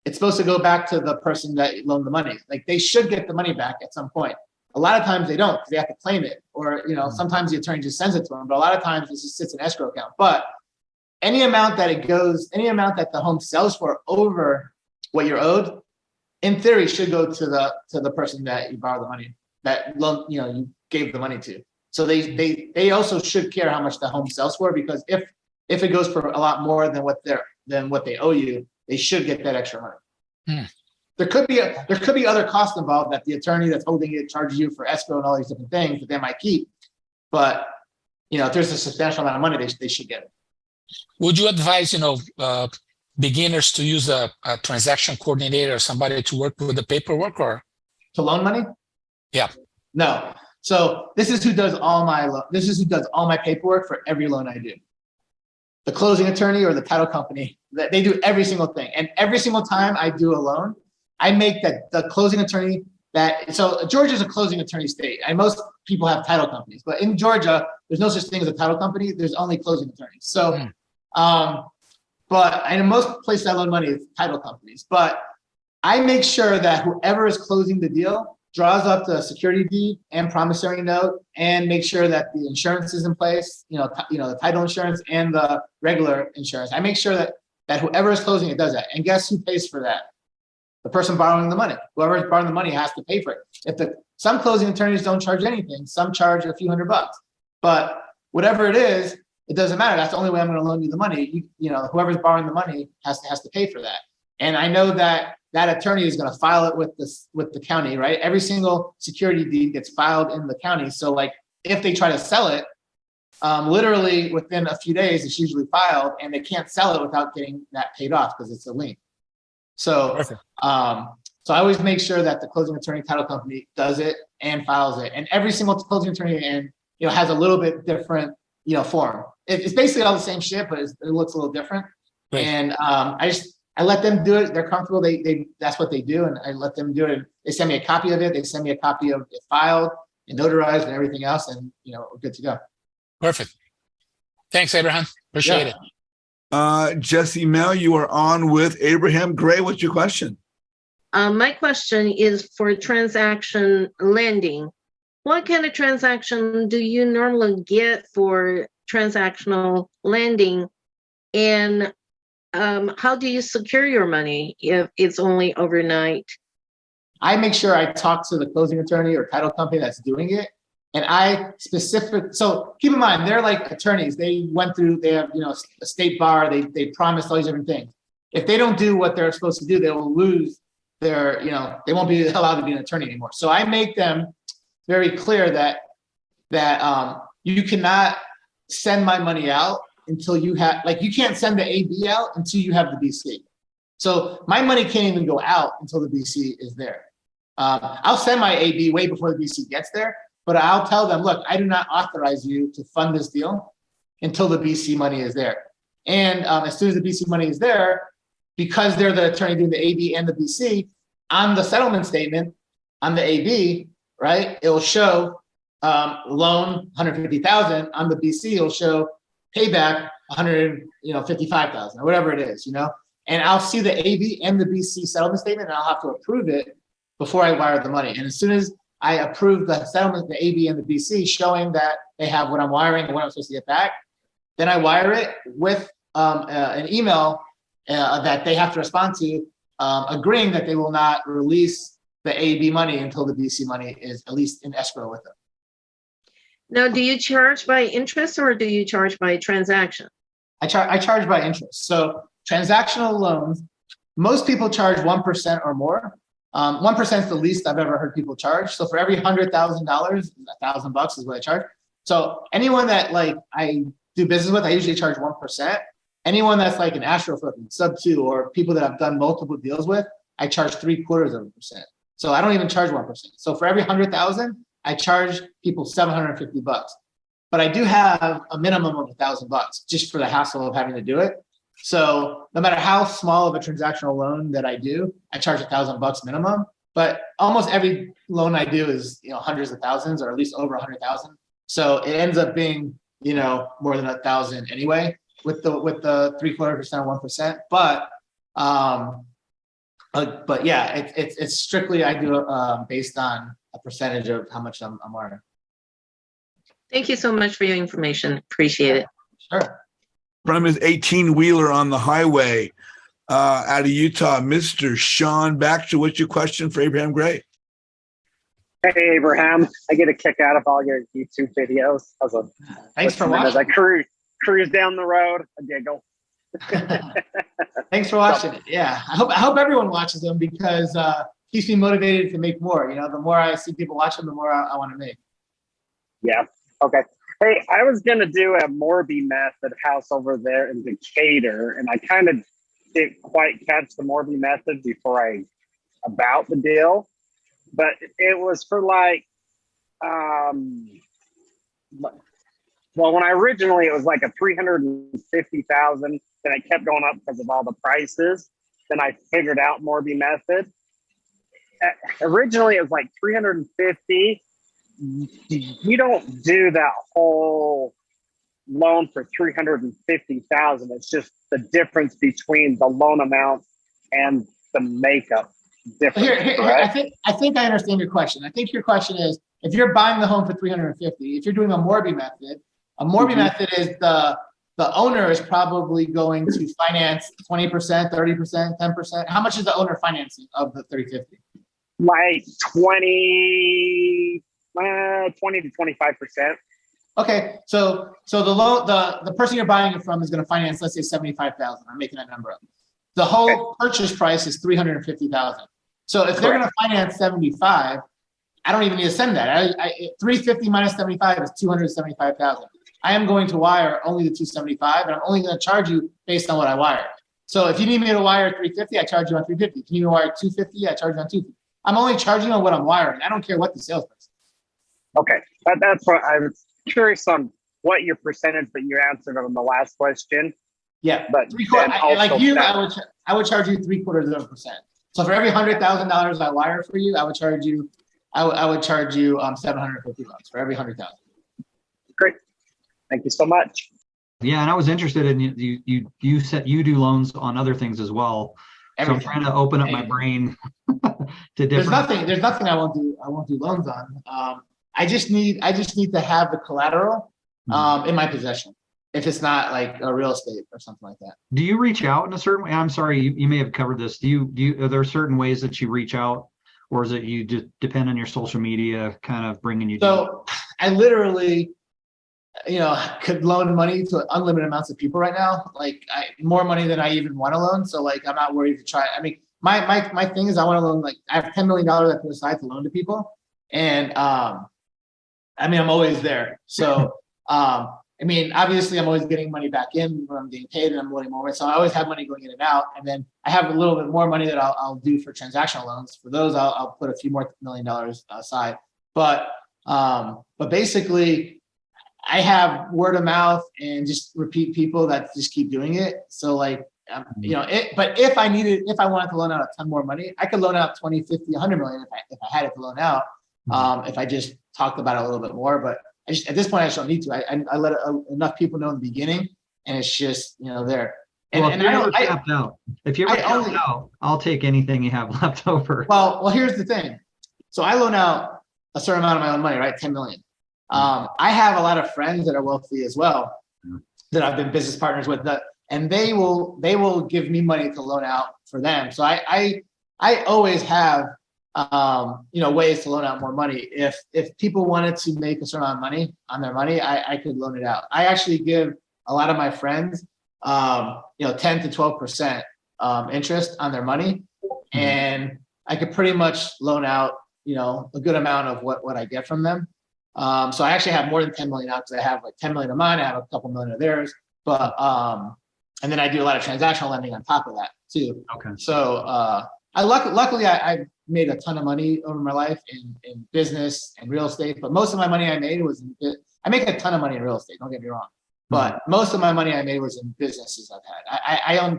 it's supposed to go back to the person that loaned the money. Like they should get the money back at some point. A lot of times they don't because they have to claim it, or sometimes the attorney just sends it to them. But a lot of times it just sits in escrow account. But any amount that the home sells for over what you're owed, in theory, should go to the person that you borrowed the money, that loan, you gave the money to. So they also should care how much the home sells for, because if it goes for a lot more than what they owe you, they should get that extra money. There could be other costs involved that the attorney that's holding it charges you for escrow and all these different things that they might keep. But if there's a substantial amount of money, they should get it. Would you advise beginners to use a transaction coordinator or somebody to work with the paperwork, or to loan money? Yeah. No. So this is who does all my paperwork for every loan I do. The closing attorney or the title company, they do every single thing. And every single time I do a loan, I make that the closing attorney so Georgia's a closing attorney state, and most people have title companies, but in Georgia, there's no such thing as a title company. There's only closing attorneys. So, but in most places I loan money, it's title companies. But I make sure that whoever is closing the deal draws up the security deed and promissory note, and make sure that the insurance is in place. The title insurance and the regular insurance. I make sure that whoever is closing it does that. And guess who pays for that? The person borrowing the money. Whoever is borrowing the money has to pay for it. Some closing attorneys don't charge anything. Some charge a few $100. But whatever it is, it doesn't matter. That's the only way I'm going to loan you the money. Whoever's borrowing the money has to pay for that. And I know that attorney is going to file it with the county, right? Every single security deed gets filed in the county. So like if they try to sell it, literally within a few days, it's usually filed, and they can't sell it without getting that paid off because it's a lien. So, so I always make sure that the closing attorney title company does it and files it. And every single closing attorney has a little bit different, form. It's basically all the same shit, but it looks a little different. Right. And I let them do it. They're comfortable. That's what they do, and I let them do it. They send me a copy of it. They send me a copy of it filed and notarized and everything else, and we're good to go. Perfect. Thanks, Abraham. Appreciate it. Jesse Mel, you are on with Abraham Gray. What's your question? My question is for transaction lending. What kind of transaction do you normally get for transactional lending? And how do you secure your money if it's only overnight? I make sure I talk to the closing attorney or title company that's doing it. And so keep in mind, they're like attorneys. They have, a state bar. They promised all these different things. If they don't do what they're supposed to do, they will lose their, they won't be allowed to be an attorney anymore. So I make them very clear that you cannot send my money out until you have, you can't send the AB out until you have the BC. So my money can't even go out until the BC is there. I'll send my AB way before the BC gets there. But I'll tell them, look, I do not authorize you to fund this deal until the BC money is there. And as soon as the BC money is there, because they're the attorney doing the AB and the BC, on the settlement statement, on the AB, right, it will show loan $150,000. On the BC, it'll show pay back 155,000 or whatever it is, and I'll see the AB and the BC settlement statement, and I'll have to approve it before I wire the money. And as soon as I approve the settlement, the AB and the BC showing that they have what I'm wiring and what I'm supposed to get back, then I wire it with an email that they have to respond to, agreeing that they will not release the AB money until the BC money is at least in escrow with them. Now, do you charge by interest or do you charge by transaction? I charge by interest. So transactional loans, most people charge 1% or more. 1% is the least I've ever heard people charge. So for every $100,000, $1,000 is what I charge. So anyone that like I do business with, I usually charge 1%. Anyone that's like an AstroFlip, sub-2, or people that I've done multiple deals with, I charge 0.75%. So I don't even charge 1%. So for every 100,000, I charge people $750. But I do have a minimum of $1,000 just for the hassle of having to do it. So no matter how small of a transactional loan that I do, I charge $1,000 minimum. But almost every loan I do is hundreds of thousands, or at least over 100,000. So it ends up being more than 1,000 anyway with the 0.75% or 1%. But yeah, it's strictly I do it based on a percentage of how much I'm wiring. Thank you so much for your information. Appreciate it. Sure. From his 18-wheeler on the highway out of Utah, Mr. Sean Baxter, what's your question for Abraham Gray? Hey, Abraham. I get a kick out of all your YouTube videos. Thanks for watching. As I cruise down the road, I giggle. Thanks for watching. Yeah, I hope everyone watches them because keeps me motivated to make more. The more I see people watch them, the more I want to make. Yeah. Okay. Hey, I was going to do a Morby method house over there in Decatur, and I kind of didn't quite catch the Morby method before about the deal, but it was for like, well, when I originally, it was like a 350,000, then it kept going up because of all the prices. Then I figured out Morby method. Originally, it was like 350. You don't do that whole loan for 350,000. It's just the difference between the loan amount and the makeup difference. Here, I think I understand your question. I think your question is, if you're buying the home for 350, if you're doing a Morby method, method is the owner is probably going to finance 20%, 30%, 10%. How much is the owner financing of the 350? Like 20 to 25%. Okay, so the loan, the person you're buying it from is going to finance, let's say 75,000. I'm making that number up. The whole purchase price is 350,000. So if they're going to finance 75, I don't even need to send that. 350 minus 75 is 275,000. I am going to wire only the 275, and I'm only going to charge you based on what I wire. So if you need me to wire 350, I charge you on 350. If you need me to wire 250, I charge you on 250. I'm only charging on what I'm wiring. I don't care what the sales price is. Okay, that's what I was curious on, what your percentage, but you answered on the last question. Yeah, but I would charge you 0.75%. So for every $100,000 I wire for you, I would charge you $750 for every 100,000. Great, thank you so much. Yeah, and I was interested in you said you do loans on other things as well. Everything. So I'm trying to open up my brain to different. There's nothing I won't do loans on. I just need to have the collateral in my possession. If it's not like a real estate or something like that. Do you reach out in a certain way? I'm sorry, you may have covered this. Are there certain ways that you reach out, or is it you just depend on your social media kind of bringing you? So I literally, could loan money to unlimited amounts of people right now. Like more money than I even want to loan. So like, I'm not worried to try. I mean, my thing is I want to loan, like I have $10 million I put aside to loan to people. And I mean, I'm always there. So, I mean, obviously I'm always getting money back in when I'm getting paid and I'm loaning more. So I always have money going in and out. And then I have a little bit more money that I'll do for transactional loans. For those, I'll put a few more $1 million aside. But basically I have word of mouth and just repeat people that just keep doing it. So like, but if I wanted to loan out a ton more money, I could loan out 20, 50, 100 million if I had it to loan out. If I just talked about it a little bit more, but I just, at this point, I just don't need to. I let enough people know in the beginning, and it's just, there. And, Well, if and you're I ever don't, I, tapped out, if you're ever I tapped only- out, I'll take anything you have left over. well, here's the thing. So I loan out a certain amount of my own money, right? 10 million. I have a lot of friends that are wealthy as well, that I've been business partners with, and they will give me money to loan out for them. So I always have, ways to loan out more money. If people wanted to make a certain amount of money on their money, I could loan it out. I actually give a lot of my friends, 10 to 12% interest on their money, and I could pretty much loan out, a good amount of what I get from them. So I actually have more than 10 million now because I have like 10 million of mine. I have a couple million of theirs, but and then I do a lot of transactional lending on top of that too. Okay. So luckily I've made a ton of money over my life in business and real estate, but most of my money I made was I make a ton of money in real estate. Don't get me wrong, but most of my money I made was in businesses I've had.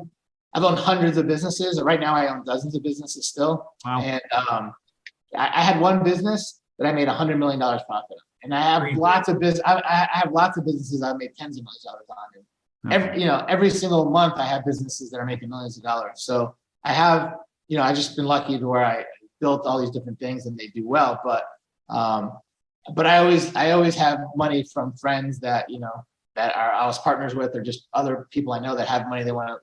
I've owned hundreds of businesses. Right now I own dozens of businesses still. Wow. And I had one business that I made $100 million profit on. And I have lots of business. I have lots of businesses I've made tens of millions of dollars on. And every single month I have businesses that are making millions of dollars. So I have, I've just been lucky to where I built all these different things and they do well. But I always have money from friends that, that I was partners with, or just other people I know that have money they want to,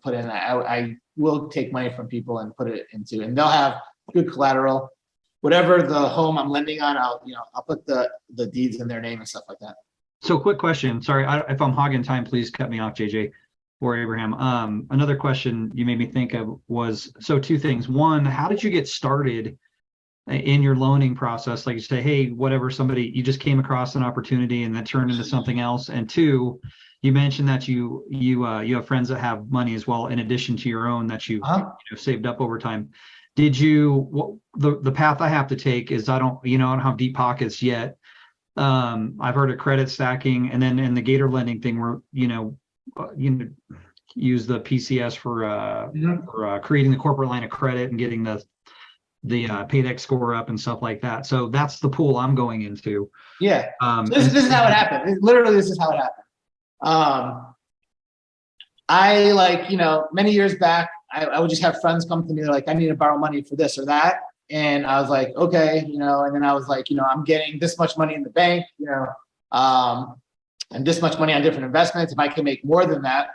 put in. I will take money from people and put it into, and they'll have good collateral. Whatever the home I'm lending on, I'll put the deeds in their name and stuff like that. So quick question. Sorry, if I'm hogging time, please cut me off, JJ or Abraham. Another question you made me think of was, so two things. One, how did you get started in your loaning process? Like you say, hey, whatever, you just came across an opportunity and that turned into something else. And two, you mentioned that you have friends that have money as well, in addition to your own that you've saved up over time. Did you, the path I have to take is I don't have deep pockets yet. I've heard of credit stacking, and then in the Gator lending thing where, use the PCS for creating the corporate line of credit and getting the Paydex score up and stuff like that. So that's the pool I'm going into. Yeah. This is how it happened. Literally, this is how it happened. Many years back, I would just have friends come to me, they're like, I need to borrow money for this or that. And I was like, okay, and then I was like, I'm getting this much money in the bank, and this much money on different investments. If I can make more than that,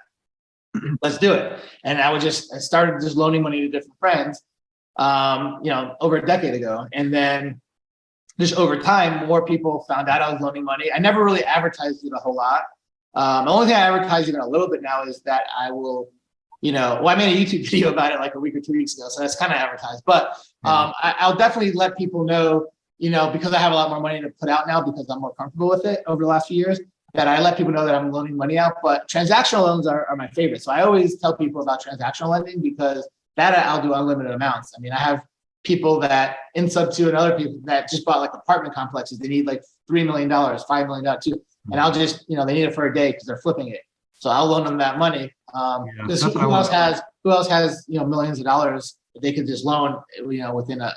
let's do it. And I started just loaning money to different friends, over a decade ago. And then just over time, more people found out I was loaning money. I never really advertised it a whole lot. The only thing I advertise even a little bit now is that I will, I made a YouTube video about it like a week or 2 weeks ago, so that's kind of advertised. But I'll definitely let people know, because I have a lot more money to put out now because I'm more comfortable with it over the last few years, that I let people know that I'm loaning money out. But transactional loans are my favorite. So I always tell people about transactional lending because that I'll do unlimited amounts. I mean, I have people that in Sub2 and other people that just bought like apartment complexes. They need like $3 million, $5 million too. And I'll just, they need it for a day because they're flipping it. So I'll loan them that money. Because who else has millions of dollars that they could just loan, within a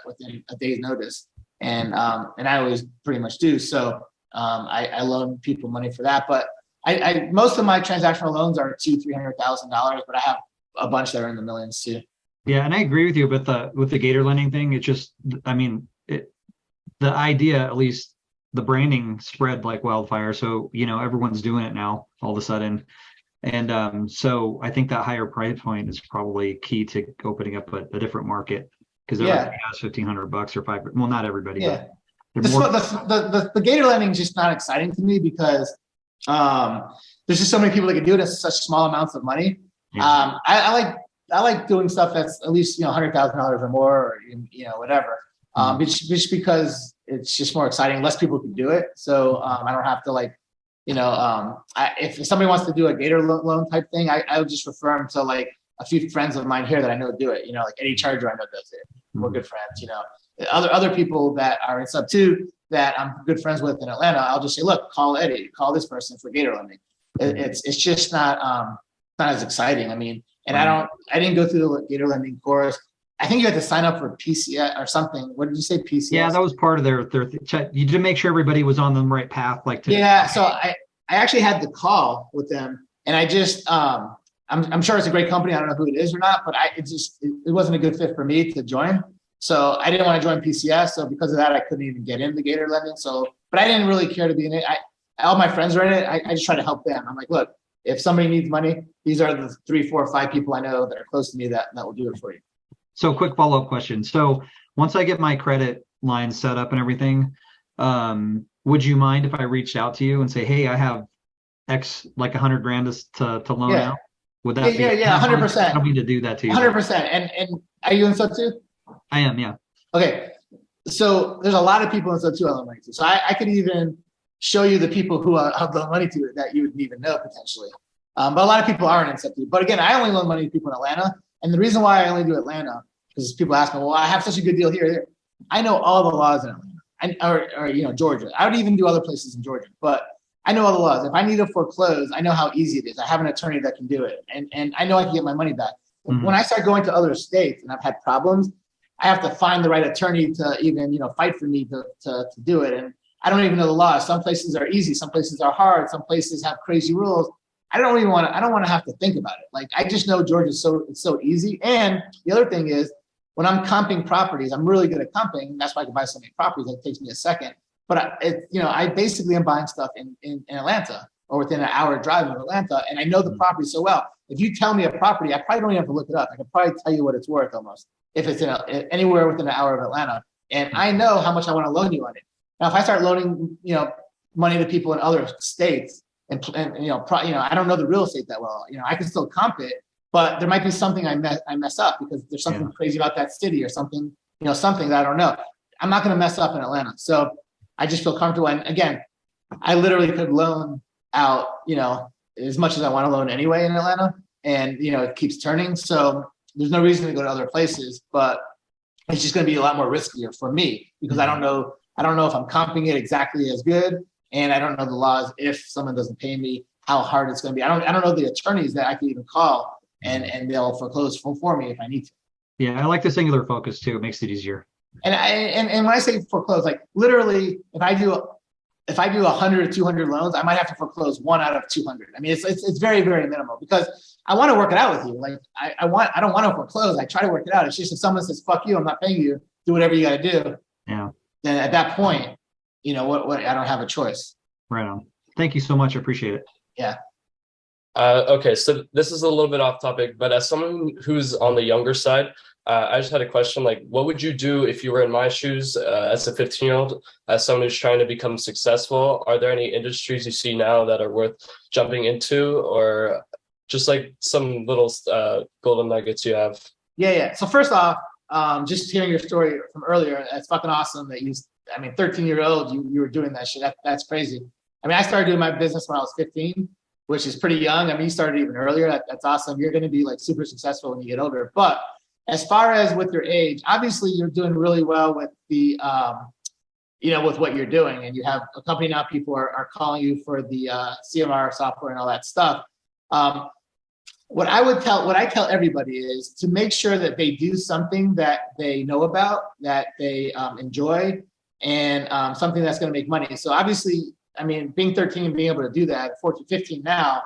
day's notice. And I always pretty much do. So I loan people money for that. But I most of my transactional loans are $200,000-$300,000, but I have a bunch that are in the millions too. Yeah, and I agree with you. But with the Gator lending thing, it's just, the idea, at least the branding spread like wildfire. So everyone's doing it now all of a sudden. And so I think that higher price point is probably key to opening up a different market, because everybody has $1,500 or $500. Well, not everybody. Yeah. But The Gator lending is just not exciting to me because there's just so many people that can do it at such small amounts of money. Yeah. I like doing stuff that's at least $100,000 or more, or whatever. Just because it's just more exciting. Less people can do it, so I don't have to if somebody wants to do a Gator loan type thing, I would just refer them to like a few friends of mine here that I know do it. Like Eddie Charger, I know does it. We're good friends. Other people that are in Sub2 that I'm good friends with in Atlanta, I'll just say, look, call Eddie, call this person for Gator lending. It's just not as exciting. I mean, and I didn't go through the Gator lending course. I think you had to sign up for PCS or something. What did you say, PCS? Yeah, that was part of their check. You did make sure everybody was on the right path, like today. Yeah, so I actually had the call with them, and I just I'm sure it's a great company. I don't know who it is or not, but it wasn't a good fit for me to join. So I didn't want to join PCS. So because of that, I couldn't even get into Gator Lending. So, but I didn't really care to be in it. All my friends are in it. I just try to help them. I'm like, look, if somebody needs money, these are the 3, 4, 5 people I know that are close to me that will do it for you. So quick follow-up question. So once I get my credit line set up and everything, would you mind if I reached out to you and say, hey, I have X, like 100 grand to loan out? Would that be? Yeah, 100%. I don't mean to do that to you. 100%. And are you in sub too? I am, yeah. Okay. So there's a lot of people in sub 2 I loan money to. So I could even show you the people who I've loaned money to that you wouldn't even know potentially. But a lot of people aren't in sub 2. But again, I only loan money to people in Atlanta. And the reason why I only do Atlanta, because people ask me, well, I have such a good deal here. I know all the laws in Atlanta, or Georgia. I would even do other places in Georgia, but I know all the laws. If I need to foreclose, I know how easy it is. I have an attorney that can do it, and I know I can get my money back. Mhm. When I start going to other states and I've had problems, I have to find the right attorney to even fight for me to do it. And I don't even know the laws. Some places are easy, some places are hard, some places have crazy rules. I don't want to have to think about it. Like I just know Georgia's it's so easy. And the other thing is when I'm comping properties, I'm really good at comping. That's why I can buy so many properties. It takes me a second. But I basically am buying stuff in Atlanta or within an hour drive of Atlanta, and I know the property so well. If you tell me a property, I probably don't even have to look it up. I can probably tell you what it's worth almost if it's anywhere within an hour of Atlanta, and I know how much I want to loan you on it. Now, if I start loaning money to people in other states, and I don't know the real estate that well. I can still comp it, but there might be something I mess up because there's something crazy about that city or something something that I don't know. I'm not going to mess up in Atlanta, so I just feel comfortable. And again, I literally could loan out, as much as I want to loan anyway in Atlanta, and it keeps turning. So there's no reason to go to other places, but it's just going to be a lot more riskier for me because I don't know if I'm comping it exactly as good, and I don't know the laws. If someone doesn't pay me, how hard it's going to be. I don't know the attorneys that I can even call, and they'll foreclose for me if I need to. Yeah, I like the singular focus too. It makes it easier. And when I say foreclose, like literally, if I do 100 or 200 loans, I might have to foreclose 1 out of 200. I mean, it's very, very minimal because I want to work it out with you. Like I don't want to foreclose. I try to work it out. It's just if someone says, fuck you, I'm not paying you, do whatever you got to do. Yeah. Then at that point, what I don't have a choice. Right on. Thank you so much. I appreciate it. Yeah. Okay, so this is a little bit off topic, but as someone who's on the younger side, I just had a question, like, what would you do if you were in my shoes as a 15-year-old, as someone who's trying to become successful? Are there any industries you see now that are worth jumping into, or just like some little golden nuggets you have? Yeah. So first off, just hearing your story from earlier, that's fucking awesome that 13-year-old, you were doing that shit. That's crazy. I mean, I started doing my business when I was 15, which is pretty young. I mean, you started even earlier. That's awesome. You're going to be like super successful when you get older. But as far as with your age, obviously you're doing really well with the, with what you're doing. And you have a company now, people are calling you for the CMR software and all that stuff. What I tell everybody is to make sure that they do something that they know about, that they enjoy, and something that's going to make money. So obviously, I mean, being 13 and being able to do that, 14, 15 now,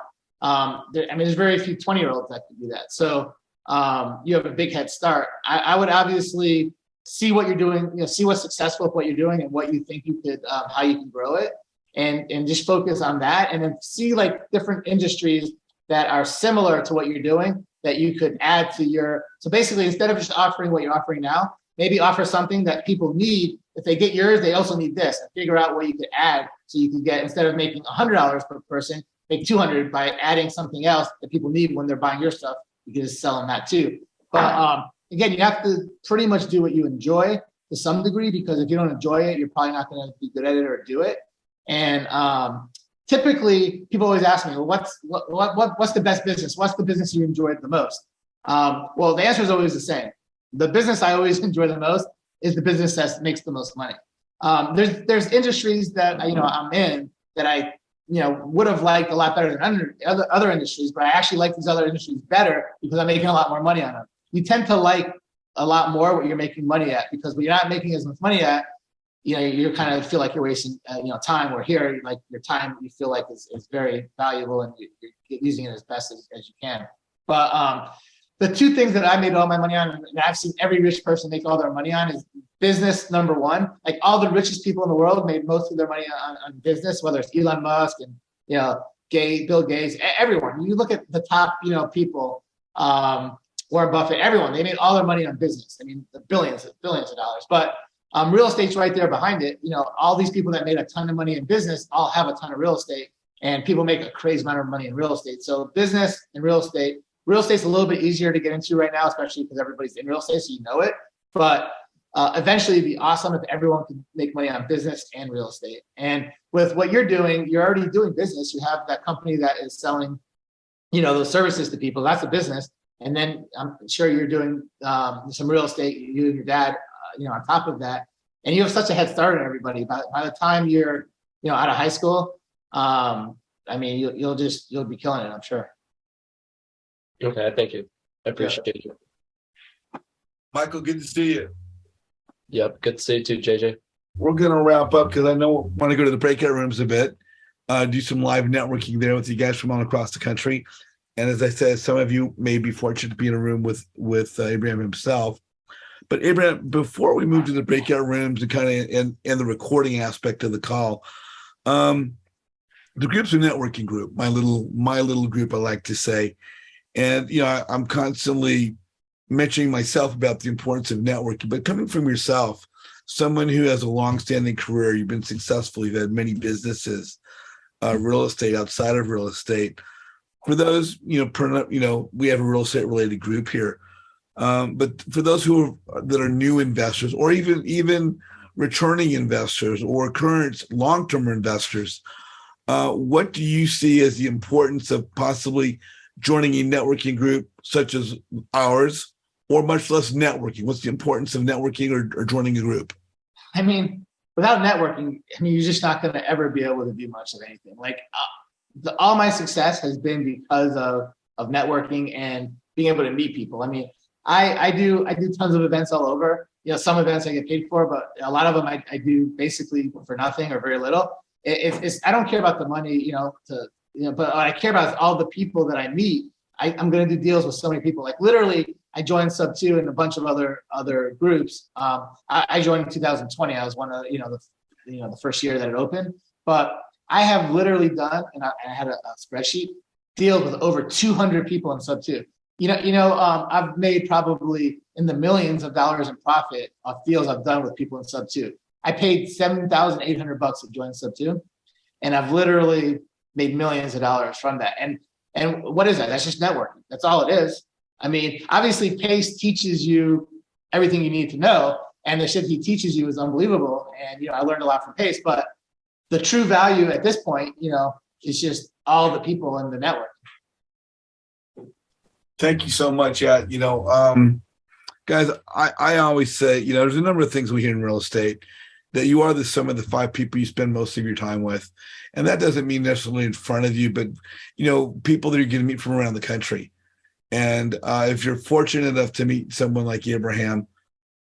there's very few 20-year-olds that can do that. So you have a big head start. I would obviously see what you're doing, see what's successful with what you're doing and what you think you could, how you can grow it, and just focus on that. And then see like different industries that are similar to what you're doing that you could add to your. So basically, instead of just offering what you're offering now, maybe offer something that people need. If they get yours, they also need this. And figure out what you could add so you can get, instead of making $100 per person, make $200 by adding something else that people need when they're buying your stuff. You can just sell them that too. But again, you have to pretty much do what you enjoy to some degree, because if you don't enjoy it, you're probably not going to be good at it or do it. And typically, people always ask me, well, what's the best business? What's the business you enjoyed the most? Well, the answer is always the same. The business I always enjoy the most is the business that makes the most money. There's industries that I'm in that I would have liked a lot better than other industries, but I actually like these other industries better because I'm making a lot more money on them. You tend to like a lot more what you're making money at, because when you're not making as much money at, you kind of feel like you're wasting, time. Where here, like your time, you feel like is very valuable, and you're using it as best as you can. But the two things that I made all my money on, and I've seen every rich person make all their money on, is business. Number one, like all the richest people in the world made most of their money on business, whether it's Elon Musk and Bill Gates, everyone. You look at the top, people, Warren Buffett, everyone, they made all their money on business. I mean, the billions of dollars. But real estate's right there behind it. All these people that made a ton of money in business all have a ton of real estate, and people make a crazy amount of money in real estate. So business and real estate's a little bit easier to get into right now, especially because everybody's in real estate, so you know it. But eventually, it'd be awesome if everyone could make money on business and real estate. And with what you're doing, you're already doing business. You have that company that is selling, those services to people. That's a business. And then I'm sure you're doing some real estate, you and your dad, on top of that. And you have such a head start on everybody. By the time you're, out of high school, you'll be killing it, I'm sure. Okay, thank you. I appreciate you. Michael, good to see you. Yep, good to see you too, JJ. We're going to wrap up because I know I want to go to the breakout rooms a bit, do some live networking there with you guys from all across the country. And as I said, some of you may be fortunate to be in a room with Abraham himself. But Abraham, before we move to the breakout rooms and kind of and the recording aspect of the call, the group's a networking group, my little group, I like to say. And, I'm constantly mentioning myself about the importance of networking, but coming from yourself, someone who has a long-standing career, you've been successful, you've had many businesses, real estate, outside of real estate. For those, we have a real estate related group here. But for those that are new investors, or even returning investors or current long-term investors, what do you see as the importance of possibly joining a networking group such as ours, or much less networking? What's the importance of networking or joining a group? I mean, without networking, you're just not going to ever be able to do much of anything. Like all my success has been because of networking and being able to meet people. I mean, I do tons of events all over. Some events I get paid for, but a lot of them I do basically for nothing or very little. I don't care about the money, but what I care about is all the people that I meet. I'm going to do deals with so many people. Like literally, I joined Sub2 and a bunch of other groups. I joined in 2020. I was one of the first year that it opened. But I have literally done, and I had a spreadsheet, deals with over 200 people in Sub2. I've made probably in the millions of dollars in profit off deals I've done with people in Sub2. I paid $7,800 to join Sub2, and I've literally made millions of dollars from that. And what is that? That's just networking. That's all it is. I mean, obviously, Pace teaches you everything you need to know, and the shit he teaches you is unbelievable. And I learned a lot from Pace, but the true value at this point, is just all the people in the network. Thank you so much. Yeah, guys, I always say, there's a number of things we hear in real estate that you are the sum of the 5 people you spend most of your time with. And that doesn't mean necessarily in front of you, but, people that you're going to meet from around the country. And if you're fortunate enough to meet someone like Abraham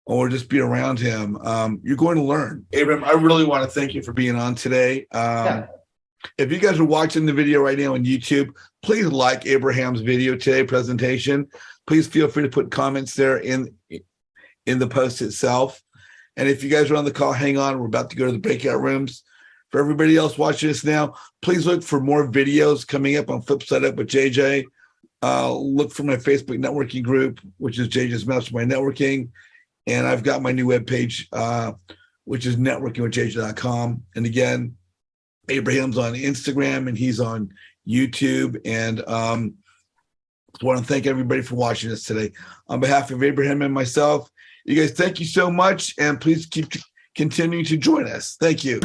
or just be around him, you're going to learn. Abraham, I really want to thank you for being on today. If you guys are watching the video right now on YouTube, please like Abraham's video today presentation. Please feel free to put comments there in the post itself. And if you guys are on the call, hang on. We're about to go to the breakout rooms. For everybody else watching us now, please look for more videos coming up on Flip Side Up with JJ. Look for my Facebook networking group, which is JJ's Mastermind Networking. And I've got my new webpage, which is networkingwithjj.com. And again, Abraham's on Instagram and he's on YouTube. And I want to thank everybody for watching us today. On behalf of Abraham and myself, you guys, thank you so much. And please keep continuing to join us. Thank you.